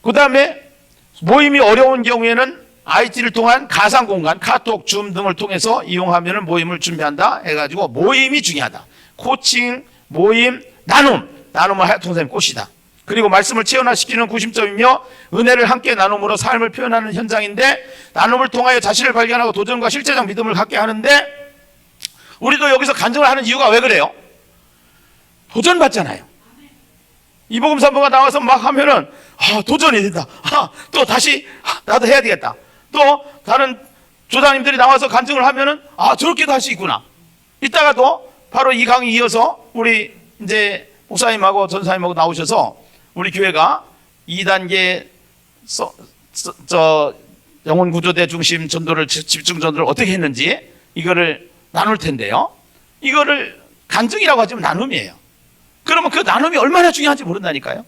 그 다음에 모임이 어려운 경우에는 IT를 통한 가상 공간, 카톡, 줌 등을 통해서 이용하면 모임을 준비한다 해가지고 모임이 중요하다. 코칭, 모임, 나눔을 하야통삼의 꽃이다. 그리고 말씀을 체현화시키는 구심점이며 은혜를 함께 나눔으로 삶을 표현하는 현장인데 나눔을 통하여 자신을 발견하고 도전과 실제적 믿음을 갖게 하는데 우리도 여기서 간증을 하는 이유가 왜 그래요? 도전받잖아요. 이복음 산부가 나와서 막 하면은 도전이 된다. 또 다시 나도 해야 되겠다. 또 다른 조장님들이 나와서 간증을 하면은 저렇게도 할 수 있구나. 이따가도 바로 이 강의 이어서 우리 이제 목사님하고 전사님하고 나오셔서 우리 교회가 2단계 영혼구조대 중심 전도를 집중 전도를 어떻게 했는지 이거를 나눌 텐데요. 이거를 간증이라고 하지만 나눔이에요. 그러면 그 나눔이 얼마나 중요한지 모른다니까요.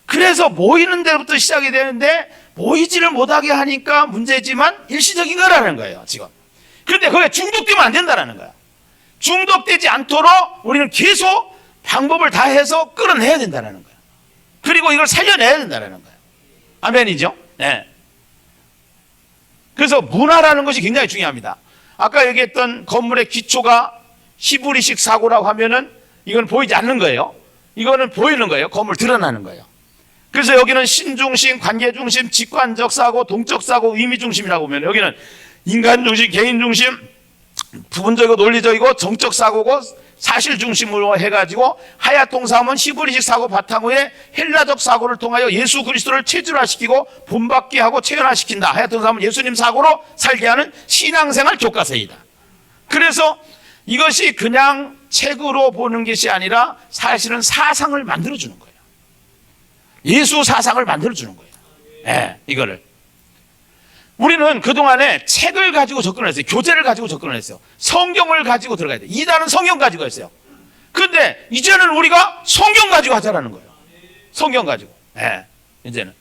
그래서 모이는 데부터 시작이 되는데 모이지를 못하게 하니까 문제지만 일시적인 거라는 거예요, 지금. 그런데 거기에 중독되면 안 된다는 거야. 중독되지 않도록 우리는 계속 방법을 다 해서 끌어내야 된다는 거야. 그리고 이걸 살려내야 된다는 거야. 아멘이죠? 네. 그래서 문화라는 것이 굉장히 중요합니다. 아까 얘기했던 건물의 기초가 히브리식 사고라고 하면은 이건 보이지 않는 거예요. 이거는 보이는 거예요. 건물 드러나는 거예요. 그래서 여기는 신중심, 관계중심, 직관적 사고, 동적 사고, 의미중심이라고 보면 여기는 인간중심, 개인중심, 부분적이고 논리적이고 정적 사고고 사실 중심으로 해가지고 하야통삼은 히브리식 사고 바탕 에 헬라적 사고를 통하여 예수 그리스도를 체질화시키고 본받게 하고 체현화시킨다. 하야통삼은 예수님 사고로 살게 하는 신앙생활 교과서이다. 그래서 이것이 그냥 책으로 보는 것이 아니라 사실은 사상을 만들어주는 거예요. 예수 사상을 만들어주는 거예요. 이거를. 우리는 그동안에 책을 가지고 접근을 했어요. 교재를 가지고 접근을 했어요. 성경을 가지고 들어가야 돼요. 이단은 성경 가지고 했어요. 그런데 이제는 우리가 성경 가지고 하자라는 거예요. 성경 가지고. 이제는.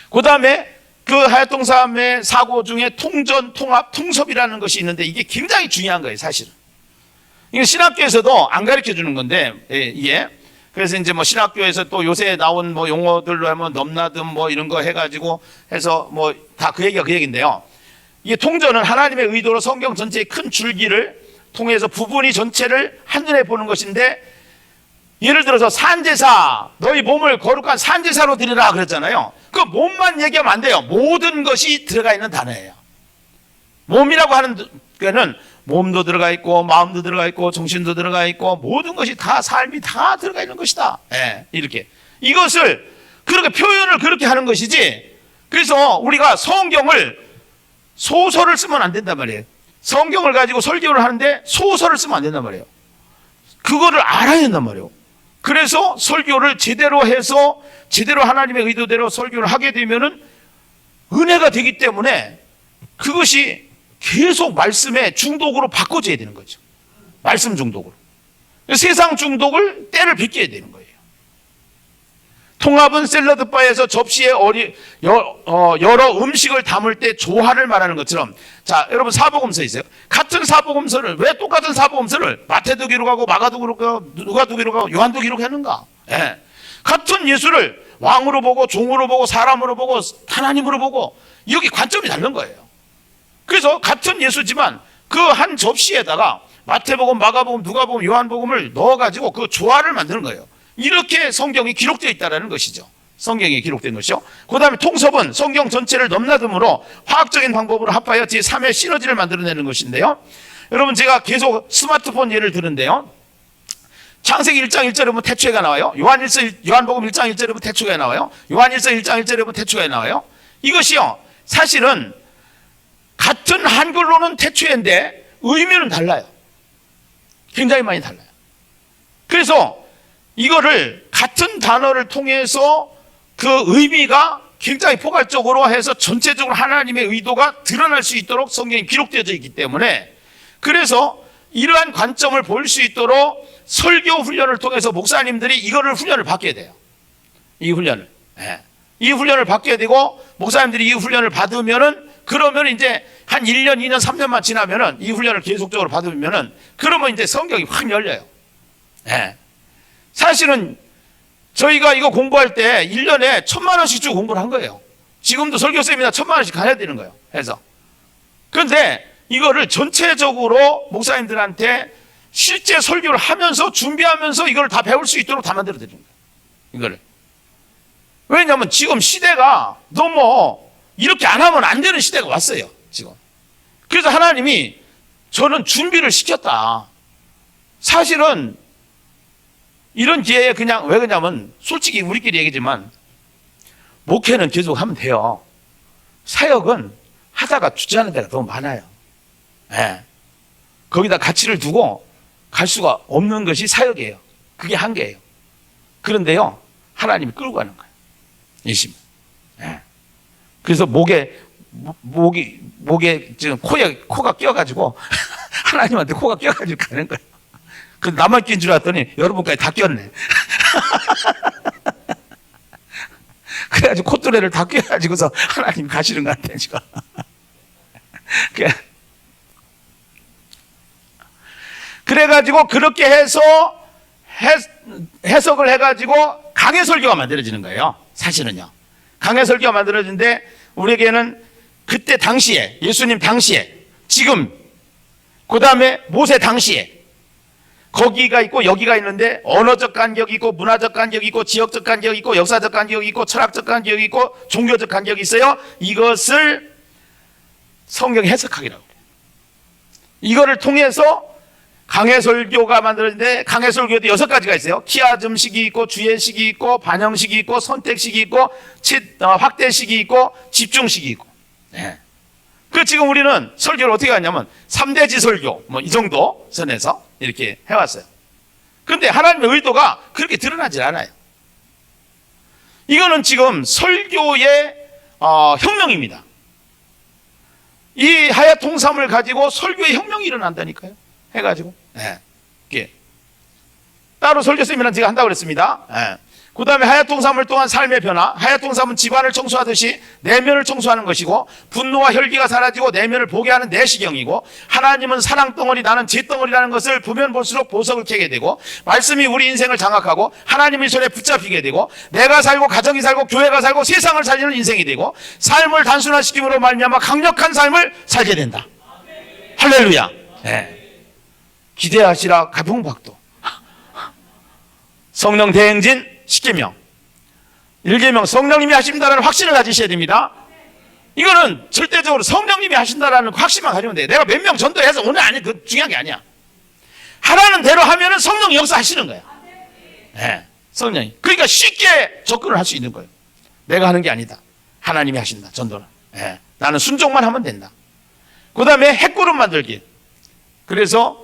그 다음에 그 하야통삼의 사고 중에 통전, 통합, 통섭이라는 것이 있는데 이게 굉장히 중요한 거예요, 사실은. 이거 신학교에서도 안 가르쳐 주는 건데, 이게. 그래서 이제 뭐 신학교에서 또 요새 나온 뭐 용어들로 하면 넘나듬 뭐 이런 거 해가지고 해서 뭐 다 그 얘기가 그 얘기인데요. 이게 통전은 하나님의 의도로 성경 전체의 큰 줄기를 통해서 부분이 전체를 한눈에 보는 것인데 예를 들어서 산제사, 너희 몸을 거룩한 산제사로 드리라 그랬잖아요. 그 몸만 얘기하면 안 돼요. 모든 것이 들어가 있는 단어예요. 몸이라고 하는 거는 몸도 들어가 있고 마음도 들어가 있고 정신도 들어가 있고 모든 것이 다 삶이 다 들어가 있는 것이다. 이렇게 이것을 그렇게 표현을 그렇게 하는 것이지. 그래서 우리가 성경을 소설을 쓰면 안 된단 말이에요. 성경을 가지고 설교를 하는데 소설을 쓰면 안 된단 말이에요. 그거를 알아야 된단 말이에요. 그래서 설교를 제대로 해서 제대로 하나님의 의도대로 설교를 하게 되면은 은혜가 되기 때문에 그것이 계속 말씀의 중독으로 바꿔줘야 되는 거죠. 말씀 중독으로. 세상 중독을 때를 비껴야 되는 거예요. 통합은 샐러드 바에서 접시에 여러 음식을 담을 때 조화를 말하는 것처럼. 자, 여러분 사복음서 있어요. 같은 사복음서를 왜 똑같은 사복음서를 마태도 기록하고 마가도 기록하고 누가도 기록하고 요한도 기록했는가? 같은 예수를 왕으로 보고 종으로 보고 사람으로 보고 하나님으로 보고 여기 관점이 다른 거예요. 그래서 같은 예수지만 그 한 접시에다가 마태복음, 마가복음, 누가복음, 요한복음을 넣어가지고 그 조화를 만드는 거예요. 이렇게 성경이 기록되어 있다는 것이죠. 성경에 기록된 것이죠. 그 다음에 통섭은 성경 전체를 넘나듦으로 화학적인 방법으로 합하여 제3의 시너지를 만들어내는 것인데요. 여러분 제가 계속 스마트폰 예를 드는데요. 창세기 1장 1절에 보면 태초에가 나와요. 요한복음 1장 1절에 보면 태초에 나와요. 요한 1서 1장 1절에 보면 태초에 나와요. 이것이요 사실은 같은 한글로는 태초인데 의미는 달라요. 굉장히 많이 달라요. 그래서 이거를 같은 단어를 통해서 그 의미가 굉장히 포괄적으로 해서 전체적으로 하나님의 의도가 드러날 수 있도록 성경이 기록되어져 있기 때문에, 그래서 이러한 관점을 볼 수 있도록 설교 훈련을 통해서 목사님들이 이거를 훈련을 받게 돼요. 이 훈련을. 이 훈련을 받게 되고, 목사님들이 이 훈련을 받으면은, 그러면 이제 한 1년, 2년, 3년만 지나면은, 이 훈련을 계속적으로 받으면은, 그러면 이제 성경이 확 열려요. 사실은 저희가 이거 공부할 때 1년에 1,000만 원씩 주고 공부를 한 거예요. 지금도 설교 세미나 1,000만 원씩 가야 되는 거예요. 해서. 그런데 이거를 전체적으로 목사님들한테 실제 설교를 하면서 준비하면서 이걸 다 배울 수 있도록 다 만들어 드리는 거예요. 이거를. 왜냐하면 지금 시대가 너무 이렇게 안 하면 안 되는 시대가 왔어요. 지금. 그래서 하나님이 저는 준비를 시켰다. 사실은 이런 기회에 그냥, 왜 그러냐면 솔직히 우리끼리 얘기지만 목회는 계속 하면 돼요. 사역은 하다가 주저하는 데가 너무 많아요. 거기다 가치를 두고 갈 수가 없는 것이 사역이에요. 그게 한계예요. 그런데요, 하나님이 끌고 가는 거예요. 이심. 그래서 목에 지금 코가 끼어가지고 하나님한테 코가 끼어가지고 가는 거예요. 그 나만 낀 줄 알았더니 여러분까지 다 꼈네. 그래가지고 콧뚜레를 다 껴가지고서 하나님 가시는 것 같아요, 지금. 그래가지고 그렇게 해서 해석을 해가지고 강해설교가 만들어지는 거예요. 사실은요. 강해설교가 만들어지는데 우리에게는 그때 당시에, 예수님 당시에, 지금, 그 다음에 모세 당시에 거기가 있고 여기가 있는데 언어적 간격이 있고 문화적 간격이 있고 지역적 간격이 있고 역사적 간격이 있고 철학적 간격이 있고 종교적 간격이 있어요. 이것을 성경 해석학이라고 해요. 이거를 통해서 강해설교가 만들어지는데, 강해설교도 6가지가 있어요. 키아즘식이 있고 주예식이 있고 반영식이 있고 선택식이 있고 확대식이 있고 집중식이 있고. 그 지금 우리는 설교를 어떻게 하냐면 3대지 설교 뭐 이 정도 선에서 이렇게 해왔어요. 그런데 하나님의 의도가 그렇게 드러나질 않아요. 이거는 지금 설교의 혁명입니다. 이 하야 통삼을 가지고 설교의 혁명이 일어난다니까요. 해가지고. 따로 설교 세미나는 제가 한다고 그랬습니다. 그 다음에 하야통삼을 통한 삶의 변화. 하야통삼은 집안을 청소하듯이 내면을 청소하는 것이고, 분노와 혈기가 사라지고 내면을 보게 하는 내시경이고, 하나님은 사랑덩어리, 나는 재덩어리라는 것을 보면 볼수록 보석을 캐게 되고, 말씀이 우리 인생을 장악하고 하나님의 손에 붙잡히게 되고, 내가 살고 가정이 살고 교회가 살고 세상을 살리는 인생이 되고, 삶을 단순화시킴으로 말미암아 강력한 삶을 살게 된다. 할렐루야. 기대하시라 가풍박도. 성령 대행진 10계명 1계명 성령님이 하신다는 확신을 가지셔야 됩니다. 이거는 절대적으로 성령님이 하신다는 확신만 가지면 돼요. 내가 몇 명 전도해서 오늘 아니, 그 중요한 게 아니야. 하라는 대로 하면은 성령이 역사하시는 거야. 성령이. 그러니까 쉽게 접근을 할 수 있는 거예요. 내가 하는 게 아니다. 하나님이 하신다, 전도는. 나는 순종만 하면 된다. 그 다음에 핵그룹 만들기. 그래서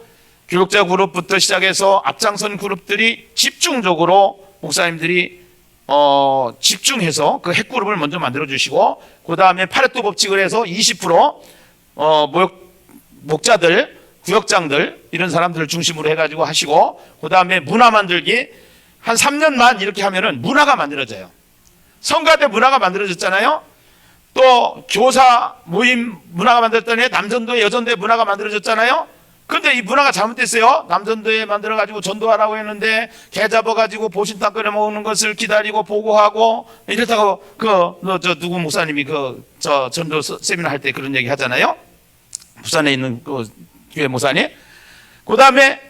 교육자 그룹부터 시작해서 앞장선 그룹들이 집중적으로 목사님들이 집중해서 그 핵그룹을 먼저 만들어 주시고, 그 다음에 파레토 법칙을 해서 20% 목자들, 구역장들 이런 사람들을 중심으로 해가지고 하시고, 그 다음에 문화 만들기 한 3년만 이렇게 하면은 문화가 만들어져요. 성가대 문화가 만들어졌잖아요. 또 교사 모임 문화가 만들었더니 남전도회, 여전도회 문화가 만들어졌잖아요. 근데 이 문화가 잘못됐어요. 남전도에 만들어가지고 전도하라고 했는데 개 잡아가지고 보신탕 끓여 먹는 것을 기다리고 보고하고 이렇다고 누구 목사님이 전도 세미나 할 때 그런 얘기 하잖아요. 부산에 있는 그 교회 목사님. 그 다음에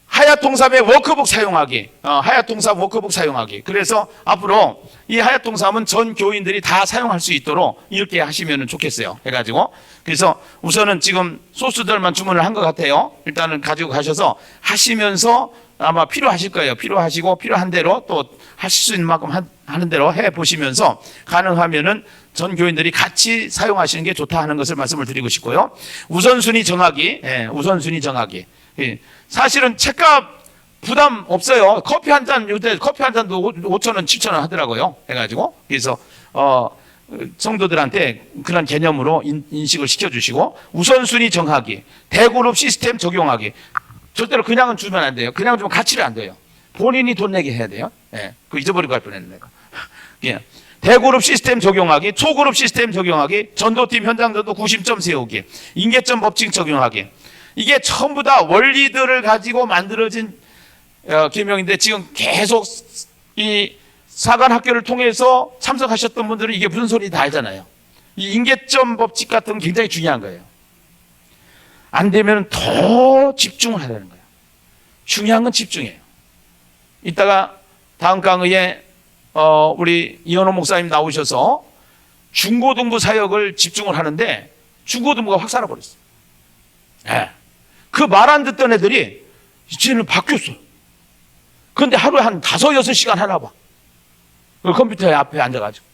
하야통삼의 워크북 사용하기. 하야통삼 워크북 사용하기. 그래서 앞으로 이 하야통삼은 전 교인들이 다 사용할 수 있도록 이렇게 하시면 좋겠어요. 해가지고. 그래서 우선은 지금 소스들만 주문을 한 것 같아요. 일단은 가지고 가셔서 하시면서 아마 필요하실 거예요. 필요하시고 필요한 대로 또 하실 수 있는 만큼 하는 대로 해 보시면서 가능하면은 전 교인들이 같이 사용하시는 게 좋다 하는 것을 말씀을 드리고 싶고요. 우선순위 정하기, 우선순위 정하기. 사실은 책값 부담 없어요. 커피 한 잔, 요새 커피 한 잔도 5,000원, 7,000원 하더라고요. 해가지고. 그래서, 성도들한테 그런 개념으로 인식을 시켜주시고, 우선순위 정하기, 대그룹 시스템 적용하기. 절대로 그냥은 주면 안 돼요. 그냥 주면 가치를 안 돼요. 본인이 돈 내게 해야 돼요. 그거 잊어버리고 갈 뻔했네, 내가. 예. 대그룹 시스템 적용하기, 초그룹 시스템 적용하기, 전도팀 현장 전도 구심점 세우기, 인계점 법칙 적용하기. 이게 전부 다 원리들을 가지고 만들어진 계명인데 지금 계속 이 사관 학교를 통해서 참석하셨던 분들은 이게 무슨 소리인지 다 알잖아요. 이 인계점 법칙 같은 건 굉장히 중요한 거예요. 안 되면 더 집중을 하라는 거예요. 중요한 건 집중이에요. 이따가 다음 강의에 우리 이현호 목사님 나오셔서 중고등부 사역을 집중을 하는데 중고등부가 확 살아버렸어요. 그 말 안 듣던 애들이 이제는 바뀌었어. 그런데 하루에 한 5, 6시간 하나 봐. 그 컴퓨터 앞에 앉아가지고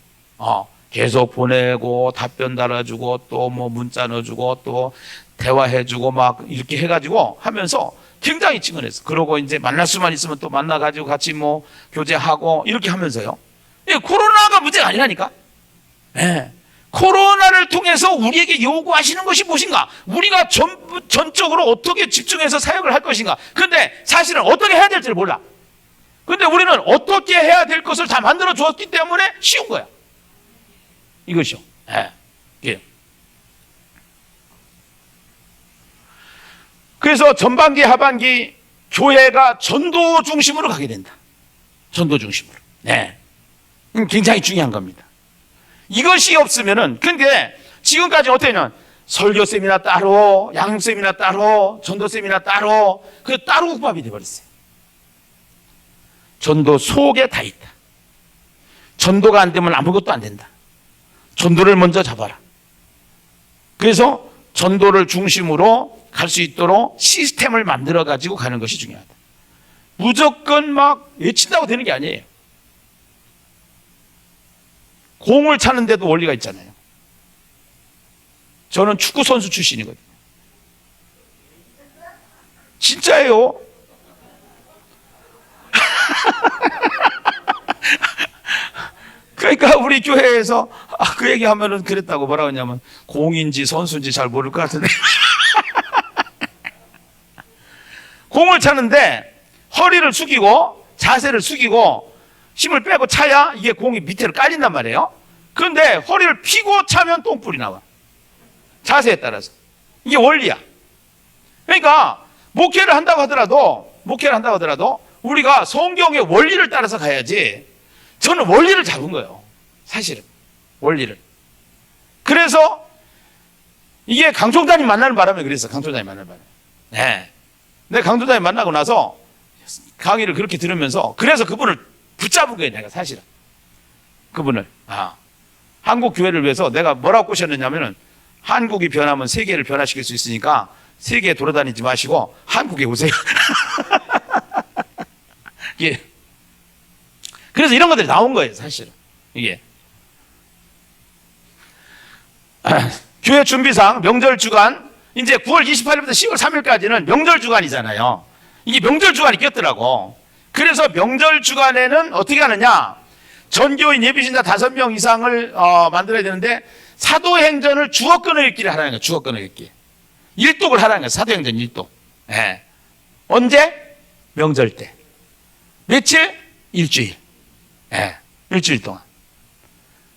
계속 보내고 답변 달아주고 또 뭐 문자 넣어주고 또 대화해주고 막 이렇게 해가지고 하면서 굉장히 친근했어. 그러고 이제 만날 수만 있으면 또 만나가지고 같이 뭐 교제하고 이렇게 하면서요. 코로나가 문제가 아니라니까. 코로나를 통해서 우리에게 요구하시는 것이 무엇인가? 우리가 전적으로 어떻게 집중해서 사역을 할 것인가? 근데 사실은 어떻게 해야 될지를 몰라. 근데 우리는 어떻게 해야 될 것을 다 만들어 주었기 때문에 쉬운 거야. 이것이요. 예. 그래서 전반기, 하반기 교회가 전도 중심으로 가게 된다. 전도 중심으로. 굉장히 중요한 겁니다. 이것이 없으면은, 근데 지금까지 어땠냐면 설교 세미나 따로, 양육 세미나 따로, 전도 세미나 따로, 그 따로 국밥이 돼버렸어요. 전도 속에 다 있다. 전도가 안 되면 아무것도 안 된다. 전도를 먼저 잡아라. 그래서 전도를 중심으로 갈 수 있도록 시스템을 만들어 가지고 가는 것이 중요하다. 무조건 막 외친다고 되는 게 아니에요. 공을 차는데도 원리가 있잖아요. 저는 축구 선수 출신이거든요. 진짜예요. 그러니까 우리 교회에서 그 얘기하면은 그랬다고 뭐라고 했냐면 공인지 선수인지 잘 모를 것 같은데 공을 차는데 허리를 숙이고 자세를 숙이고 힘을 빼고 차야 이게 공이 밑으로 깔린단 말이에요. 그런데 허리를 펴고 차면 똥불이 나와. 자세에 따라서. 이게 원리야. 그러니까 목회를 한다고 하더라도 우리가 성경의 원리를 따라서 가야지. 저는 원리를 잡은 거예요. 사실은. 원리를. 그래서 이게 강총장님 만나는 바람에 그랬어. 강총장님 만나는 바람에. 내가 강총장님 만나고 나서 강의를 그렇게 들으면서 그래서 그분을 붙잡은 거예요. 내가 사실은. 그분을. 한국 교회를 위해서 내가 뭐라고 꼬셨느냐면은 한국이 변하면 세계를 변화시킬 수 있으니까 세계에 돌아다니지 마시고 한국에 오세요. 예. 그래서 이런 것들이 나온 거예요, 사실은. 이게. 교회 준비상 명절 주간, 이제 9월 28일부터 10월 3일까지는 명절 주간이잖아요. 이게 명절 주간이 꼈더라고. 그래서 명절 주간에는 어떻게 하느냐? 전교인 예비신자 5명 이상을 만들어야 되는데 사도행전을 주어 끊어 읽기를 하라는 거예요. 주어 끊어 읽기. 일독을 하라는 거예요. 사도행전 일독. 언제? 명절 때. 며칠? 일주일. 일주일 동안.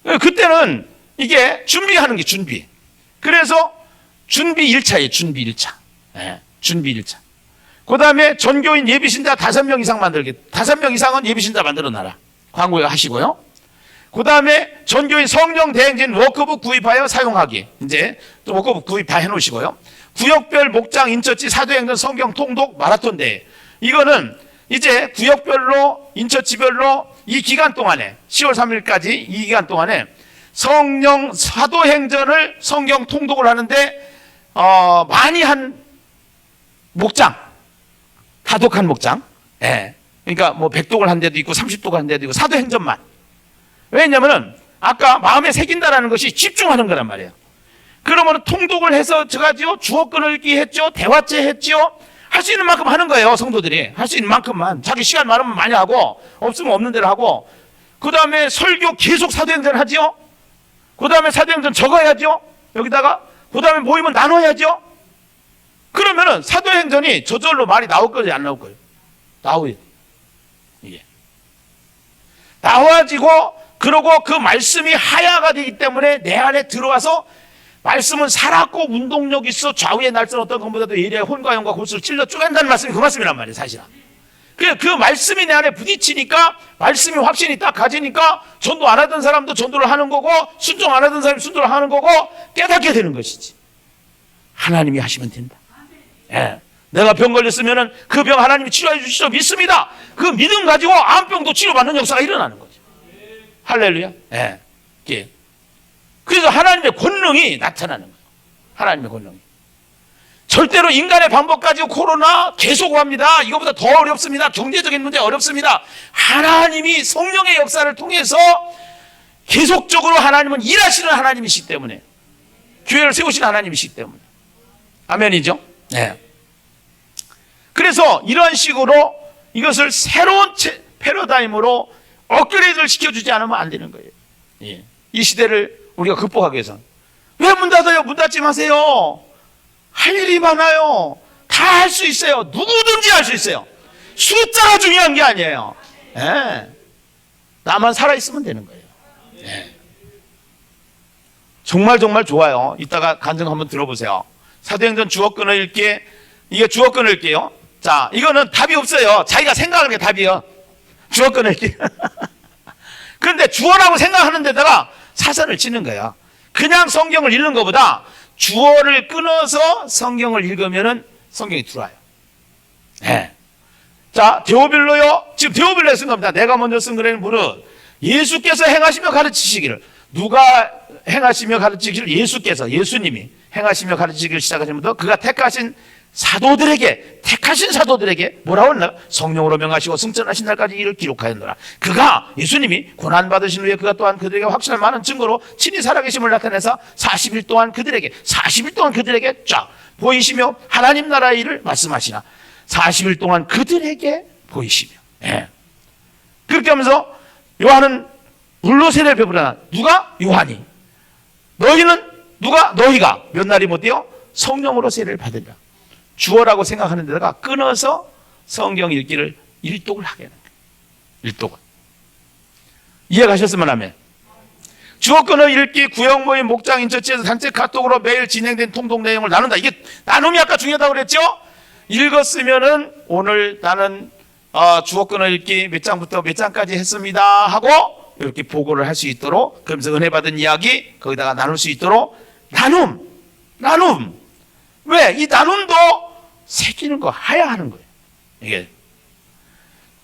그때는 이게 준비하는 게 준비. 그래서 준비 1차예요. 준비 1차. 준비 1차. 그 다음에 전교인 예비신자 5명 이상 만들기. 5명 이상은 예비신자 만들어 놔라. 광고에 하시고요. 그 다음에 전교인 성령 대행진 워크북 구입하여 사용하기. 이제 또 워크북 구입 다 해놓으시고요. 구역별 목장 인처치 사도행전 성경 통독 마라톤 대회. 이거는 이제 구역별로 인처치별로 이 기간 동안에 10월 3일까지 이 기간 동안에 성령 사도행전을 성경 통독을 하는데 많이 한 목장, 다독한 목장. 그러니까 뭐 100독을 한 데도 있고 30독을 한 데도 있고 사도행전만. 왜냐면은 아까 마음에 새긴다라는 것이 집중하는 거란 말이에요. 그러면 통독을 해서 저가지고 주어권을 읽기 했죠. 대화체 했죠. 할 수 있는 만큼 하는 거예요. 성도들이 할 수 있는 만큼만. 자기 시간 많으면 많이 하고 없으면 없는 대로 하고, 그 다음에 설교 계속 사도행전 하죠. 그 다음에 사도행전 적어야죠. 여기다가 그 다음에 모이면 나눠야죠. 그러면은 사도행전이 저절로 말이 나올 거예요, 안 나올 거예요? 나오요. 이게 나와지고, 그러고 그 말씀이 하야가 되기 때문에 내 안에 들어와서 말씀은 살았고 운동력 있어 좌우의 날선 어떤 것보다도 예리하게 혼과 영과 골수를 찔러 쪼갠다는 말씀이 그 말씀이란 말이에요, 사실은. 그 말씀이 내 안에 부딪히니까, 말씀이 확신이 딱 가지니까 전도 안 하던 사람도 전도를 하는 거고, 순종 안 하던 사람이 순종을 하는 거고, 깨닫게 되는 것이지. 하나님이 하시면 된다. 예. 내가 병 걸렸으면은 그 병 하나님이 치료해 주시죠. 믿습니다. 그 믿음 가지고 암병도 치료받는 역사가 일어나는 거죠. 할렐루야. 예. 예. 그래서 하나님의 권능이 나타나는 거예요. 하나님의 권능이. 절대로 인간의 방법 가지고 코로나 계속 합니다. 이거보다 더 어렵습니다. 경제적인 문제 어렵습니다. 하나님이 성령의 역사를 통해서 계속적으로 하나님은 일하시는 하나님이시기 때문에, 교회를 세우시는 하나님이시기 때문에. 아멘이죠? 네. 그래서 이런 식으로 이것을 새로운 패러다임으로 업그레이드를 시켜주지 않으면 안 되는 거예요. 예. 이 시대를 우리가 극복하기 위해서. 왜 문 닫아요? 문 닫지 마세요. 할 일이 많아요. 다 할 수 있어요. 누구든지 할 수 있어요. 숫자가 중요한 게 아니에요. 예. 나만 살아있으면 되는 거예요. 예. 정말 정말 좋아요. 이따가 간증 한번 들어보세요. 사도행전 주어권을 읽기, 이게 주어권을 읽기요. 자, 이거는 답이 없어요. 자기가 생각하는 게 답이요. 주어권을 읽기. 그런데 주어라고 생각하는 데다가 사선을 치는 거야. 그냥 성경을 읽는 것보다 주어를 끊어서 성경을 읽으면은 성경이 들어와요. 네. 자, 데오빌로요. 지금 데오빌로에 쓴 겁니다. 내가 먼저 쓴 글에는 무릇 예수께서 행하시며 가르치시기를, 누가 행하시며 가르치기를? 예수님이 행하시며 가르치기를 시작하시면부터 그가 택하신 사도들에게 뭐라고 했나? 성령으로 명하시고 승천하신 날까지 이를 기록하였노라. 그가, 예수님이 고난받으신 후에 그가 또한 그들에게 확실한 많은 증거로 친히 살아계심을 나타내서 40일 동안 그들에게 쫙 보이시며 하나님 나라의 일을 말씀하시나. 40일 동안 그들에게 보이시며. 예. 그렇게 하면서 요한은 물로 세례를 베풀으나, 누가? 요한이. 너희가 몇 날이 못 돼요? 성령으로 세례를 받으리라. 주어라고 생각하는 데다가 끊어서 성경 읽기를 일독을 하게 하는 거예요. 일독을. 이해가셨으면 하면. 주어 끊어 읽기, 구역 모임, 목장, 인처치에서 단체 카톡으로 매일 진행된 통독 내용을 나눈다. 이게 나눔이 아까 중요하다고 그랬죠? 읽었으면은 오늘 나는 주어 끊어 읽기 몇 장부터 몇 장까지 했습니다 하고 이렇게 보고를 할 수 있도록, 그러면서 은혜 받은 이야기 거기다가 나눌 수 있도록 나눔. 왜? 이 나눔도 새기는 거, 하야하는 거예요. 이게.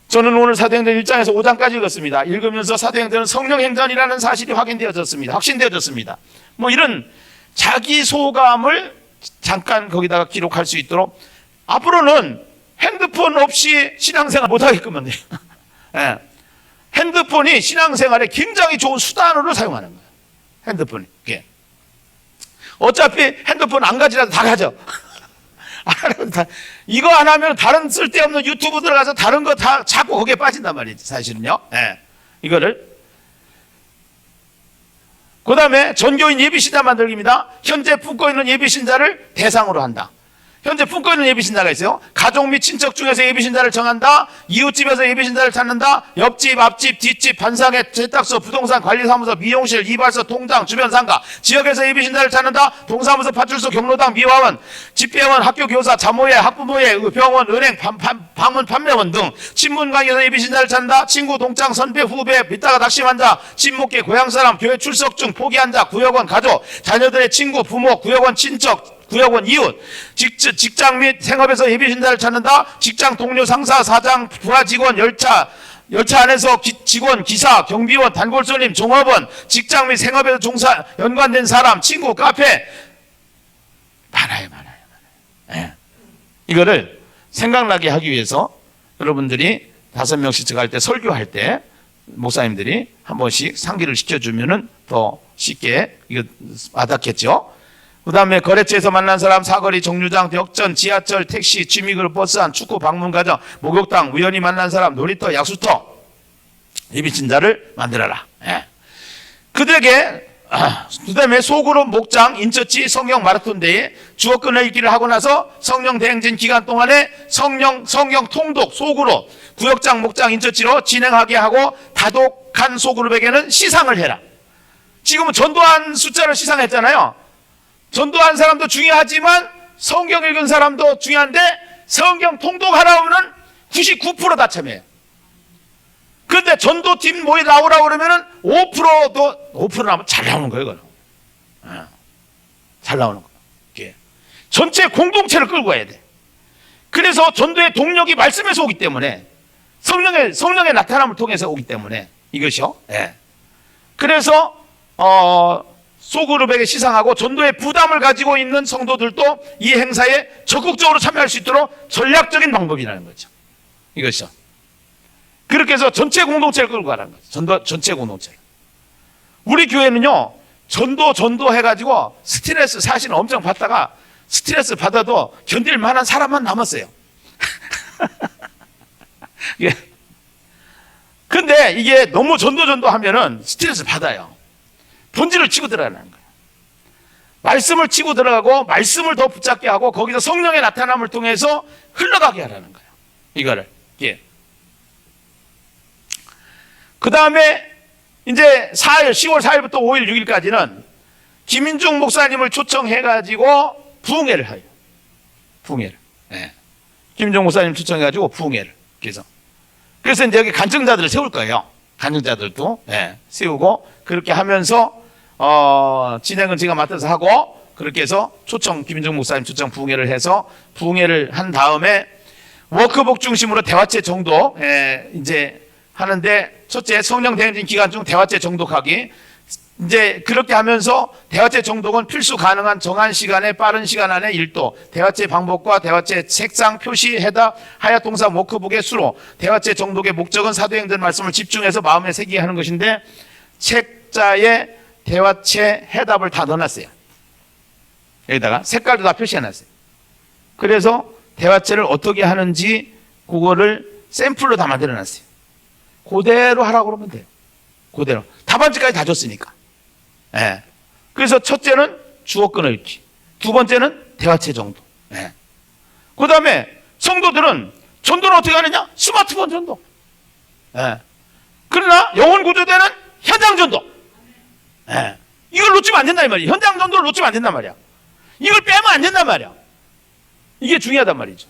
저는 오늘 사도행전 1장에서 5장까지 읽었습니다. 읽으면서 사도행전은 성령행전이라는 사실이 확신되어졌습니다. 뭐 이런 자기 소감을 잠깐 거기다가 기록할 수 있도록, 앞으로는 핸드폰 없이 신앙생활 못하게끔 해요. 예. 핸드폰이 신앙생활에 굉장히 좋은 수단으로 사용하는 거예요. 핸드폰이. 예. 어차피 핸드폰 안 가지라도 다 가져. 이거 안 하면 다른 쓸데없는 유튜브 들어가서 다른 거 다 자꾸 거기에 빠진단 말이지, 사실은요. 예. 이거를. 그 다음에 전교인 예비신자 만들기입니다. 현재 품고 있는 예비신자를 대상으로 한다. 현재 품고 있는 예비신자가 있어요. 가족 및 친척 중에서 예비신자를 정한다. 이웃집에서 예비신자를 찾는다. 옆집, 앞집, 뒷집, 반상회, 세탁소, 부동산, 관리사무소, 미용실, 이발소, 통장, 주변 상가, 지역에서 예비신자를 찾는다. 동사무소, 파출소, 경로당, 미화원, 집배원, 학교 교사, 자모회, 학부모회, 병원, 은행, 방문, 판매원 등 친문관계에서 예비신자를 찾는다. 친구, 동창, 선배, 후배, 믿다가 낙심 환자, 친목계, 고향사람, 교회 출석 중 포기한 자, 구역원, 가족, 자녀들의 친구, 부모, 구역원, 친척, 구역원, 이웃, 직장 및 생업에서 예비신자를 찾는다. 직장 동료, 상사, 사장, 부하 직원, 열차 안에서 직원, 기사, 경비원, 단골손님, 종업원, 직장 및 생업에서 연관된 사람, 친구, 카페, 많아요. 네. 이거를 생각나게 하기 위해서 여러분들이 5명씩 갈 때, 설교할 때 목사님들이 한 번씩 상기를 시켜주면은 더 쉽게 이거 와닿겠죠. 그 다음에 거래처에서 만난 사람, 사거리, 정류장, 역전, 지하철, 택시, 취미그룹, 버스 안, 축구, 방문가정, 목욕탕, 우연히 만난 사람, 놀이터, 약수터, 예비친 자를 만들어라. 예. 그들에게 그 다음에 소그룹, 목장, 인처치, 성령 마라톤 대회, 주어끈을 읽기를 하고 나서 성령 대행진 기간 동안에 성령 통독, 소그룹, 구역장, 목장, 인처치로 진행하게 하고 다독한 소그룹에게는 시상을 해라. 지금은 전도한 숫자를 시상했잖아요. 전도한 사람도 중요하지만 성경 읽은 사람도 중요한데 성경 통독하라 하면은 99% 다 참여해요. 그런데 전도팀 모이 나오라고 그러면은 5%도 5% 나오면 잘 나오는 거예요, 그거. 잘 나오는 거예요. 전체 공동체를 끌고 가야 돼. 그래서 전도의 동력이 말씀에서 오기 때문에 성령의 나타남을 통해서 오기 때문에 이것이요. 예. 그래서 소그룹에게 시상하고 전도의 부담을 가지고 있는 성도들도 이 행사에 적극적으로 참여할 수 있도록 전략적인 방법이라는 거죠. 이것이요. 그렇게 해서 전체 공동체를 끌고 가라는 거죠. 전체 공동체를. 우리 교회는요, 전도 해가지고 스트레스 사실 엄청 받다가 스트레스 받아도 견딜 만한 사람만 남았어요. 예. 근데 이게 너무 전도 하면은 스트레스 받아요. 본질을 치고 들어가는 거예요. 말씀을 치고 들어가고 말씀을 더 붙잡게 하고 거기서 성령의 나타남을 통해서 흘러가게 하라는 거예요. 이거를. 예. 그 다음에 이제 10월 4일부터 5일, 6일까지는 김인중 목사님을 초청해가지고 부흥회를 해요. 부흥회를. 예. 김인중 목사님 초청해가지고 부흥회를. 그래서 이제 여기 간증자들을 세울 거예요. 간증자들도 세우고 그렇게 하면서 진행은 제가 맡아서 하고 그렇게 해서 김인중 목사님 초청 부흥회를 해서 부흥회를 한 다음에 워크북 중심으로 대화체 정독 이제 하는데 첫째 성령 대행진 기간 중 대화체 정독하기 이제 그렇게 하면서 대화체 정독은 필수 가능한 정한 시간에 빠른 시간 안에 1도 대화체 방법과 대화체 색상, 표시, 해답, 하야 동사 워크북의 수로 대화체 정독의 목적은 사도행전 말씀을 집중해서 마음에 새기게 하는 것인데 책자에 대화체 해답을 다 넣어놨어요. 여기다가 색깔도 다 표시해놨어요. 그래서 대화체를 어떻게 하는지 그거를 샘플로 다 만들어놨어요. 그대로 하라고 그러면 돼요. 그대로. 답안지까지 다 줬으니까. 예. 그래서 첫째는 주어끈을 읽기. 두 번째는 대화체 정도. 예. 그 다음에 성도들은 전도는 어떻게 하느냐? 스마트폰 전도. 예. 그러나 영혼 구조대는 현장 전도. 예. 이걸 놓치면 안 된다 이 말이에요. 현장 전도를 놓치면 안 된단 말이야. 이걸 빼면 안 된단 말이야. 이게 중요하단 말이죠.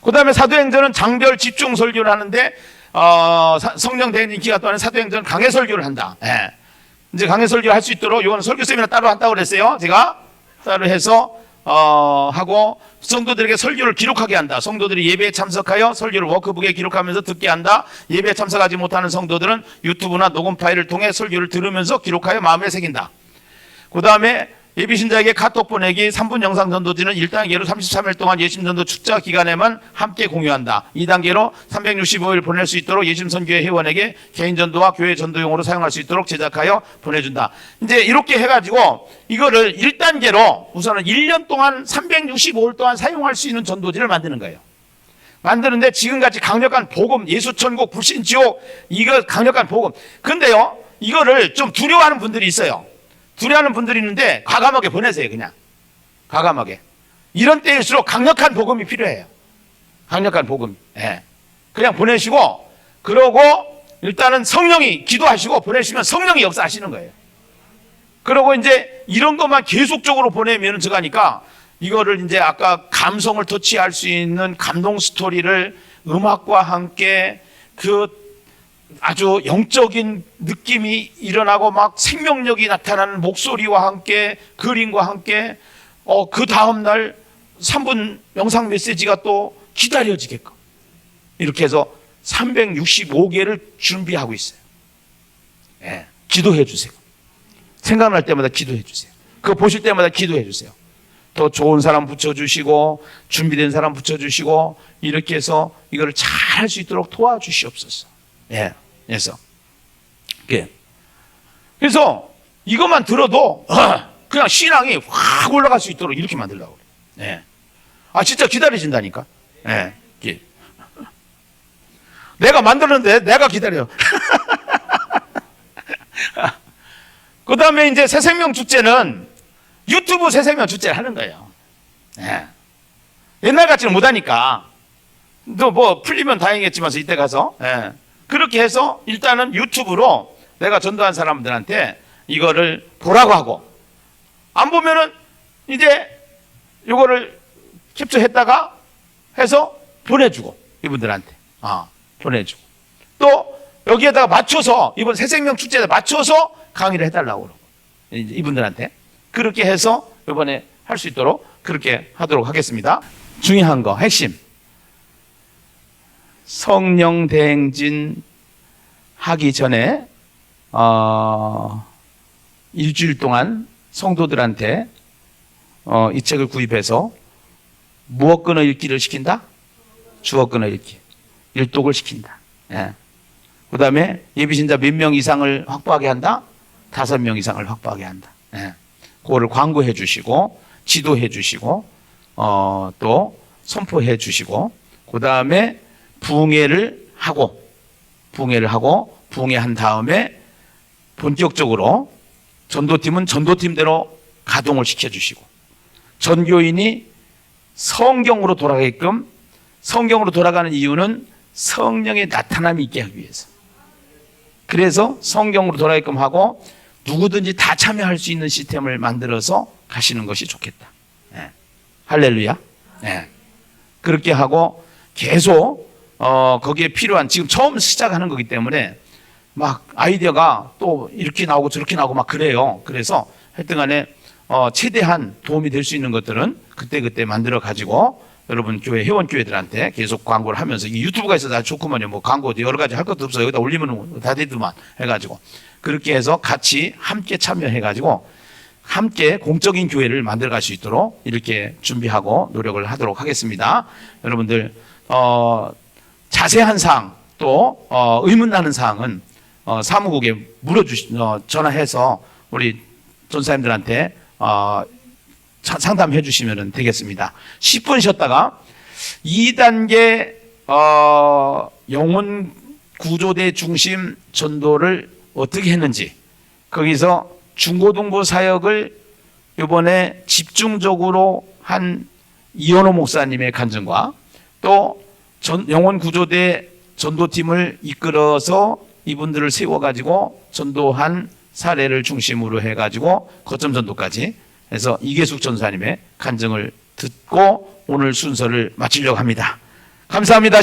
그 다음에 사도행전은 장별 집중 설교를 하는데 성령 대행진 기간 동안에 사도행전은 강해 설교를 한다. 예. 이제 강해 설교를 할 수 있도록 이거는 설교 세미나 따로 한다고 그랬어요. 제가 따로 해서 하고 성도들에게 설교를 기록하게 한다. 성도들이 예배에 참석하여 설교를 워크북에 기록하면서 듣게 한다. 예배에 참석하지 못하는 성도들은 유튜브나 녹음 파일을 통해 설교를 들으면서 기록하여 마음에 새긴다. 그 다음에 예비신자에게 카톡 보내기 3분 영상 전도지는 1단계로 33일 동안 예심전도 축자 기간에만 함께 공유한다. 2단계로 365일 보낼 수 있도록 예심선교회 회원에게 개인 전도와 교회 전도용으로 사용할 수 있도록 제작하여 보내준다. 이제 이렇게 해가지고 이거를 1단계로 우선은 1년 동안 365일 동안 사용할 수 있는 전도지를 만드는 거예요. 만드는데 지금같이 강력한 복음, 예수천국, 불신지옥, 이거 강력한 복음. 근데요, 이거를 좀 두려워하는 분들이 있어요. 두려워하는 분들이 있는데 과감하게 보내세요. 그냥 과감하게. 이런 때일수록 강력한 복음이 필요해요. 강력한 복음. 예. 그냥 보내시고 그러고 일단은 성령이 기도하시고 보내시면 성령이 역사하시는 거예요. 그러고 이제 이런 것만 계속적으로 보내면 저가니까 이거를 이제 아까 감성을 터치할 수 있는 감동 스토리를 음악과 함께 그 아주 영적인 느낌이 일어나고 막 생명력이 나타나는 목소리와 함께 그림과 함께 그 다음날 3분 영상 메시지가 또 기다려지게끔 이렇게 해서 365개를 준비하고 있어요. 예, 기도해 주세요. 생각날 때마다 기도해 주세요. 그거 보실 때마다 기도해 주세요. 더 좋은 사람 붙여주시고 준비된 사람 붙여주시고 이렇게 해서 이거를 잘 할 수 있도록 도와주시옵소서. 예, 그래서 이것만 들어도 그냥 신앙이 확 올라갈 수 있도록 이렇게 만들려고 그래요. 예. 아, 진짜 기다려진다니까. 예. 내가 만들었는데 내가 기다려. 그 다음에 이제 새생명 축제는 유튜브 새생명 축제를 하는 거예요. 예. 옛날 같지는 못하니까. 또 뭐 풀리면 다행이겠지만 이때 가서. 예. 그렇게 해서 일단은 유튜브로 내가 전도한 사람들한테 이거를 보라고 하고, 안 보면은 이제 이거를 캡처했다가 해서 보내주고, 이분들한테. 보내주고. 또 여기에다가 맞춰서, 이번 새생명 축제에 맞춰서 강의를 해달라고 그러고, 이분들한테. 그렇게 해서 이번에 할 수 있도록 그렇게 하도록 하겠습니다. 중요한 거, 핵심. 성령 대행진 하기 전에 일주일 동안 성도들한테 이 책을 구입해서 무엇 끊어 읽기를 시킨다? 주어 끊어 읽기. 일독을 시킨다. 예. 그 다음에 예비신자 몇 명 이상을 확보하게 한다? 5명 이상을 확보하게 한다. 예. 그거를 광고해 주시고, 지도해 주시고, 또 선포해 주시고, 그 다음에 부흥회를 하고, 부흥회한 다음에 본격적으로 전도팀은 전도팀대로 가동을 시켜주시고, 전교인이 성경으로 돌아가게끔, 성경으로 돌아가는 이유는 성령의 나타남이 있게 하기 위해서. 그래서 성경으로 돌아가게끔 하고 누구든지 다 참여할 수 있는 시스템을 만들어서 가시는 것이 좋겠다. 네. 할렐루야. 네. 그렇게 하고 계속 거기에 필요한, 지금 처음 시작하는 거기 때문에 막 아이디어가 또 이렇게 나오고 저렇게 나오고 막 그래요. 그래서 하여튼간에 최대한 도움이 될 수 있는 것들은 그때 만들어 가지고 여러분 교회 회원교회들한테 계속 광고를 하면서, 이 유튜브가 있어서 아주 좋구만요. 뭐 광고 여러 가지 할 것도 없어. 여기다 올리면 다 되더만 해가지고 그렇게 해서 같이 함께 참여해가지고 함께 공적인 교회를 만들어 갈 수 있도록 이렇게 준비하고 노력을 하도록 하겠습니다. 여러분들 자세한 사항 또 의문 나는 사항은 사무국에 전화해서 우리 전사님들한테 상담해 주시면 되겠습니다. 10분 쉬었다가 2단계 영혼 구조대 중심 전도를 어떻게 했는지, 거기서 중고등부 사역을 이번에 집중적으로 한 이현호 목사님의 간증과 또 영혼 구조대 전도팀을 이끌어서 이분들을 세워가지고 전도한 사례를 중심으로 해가지고 거점 전도까지 해서 이계숙 전사님의 간증을 듣고 오늘 순서를 마치려고 합니다. 감사합니다.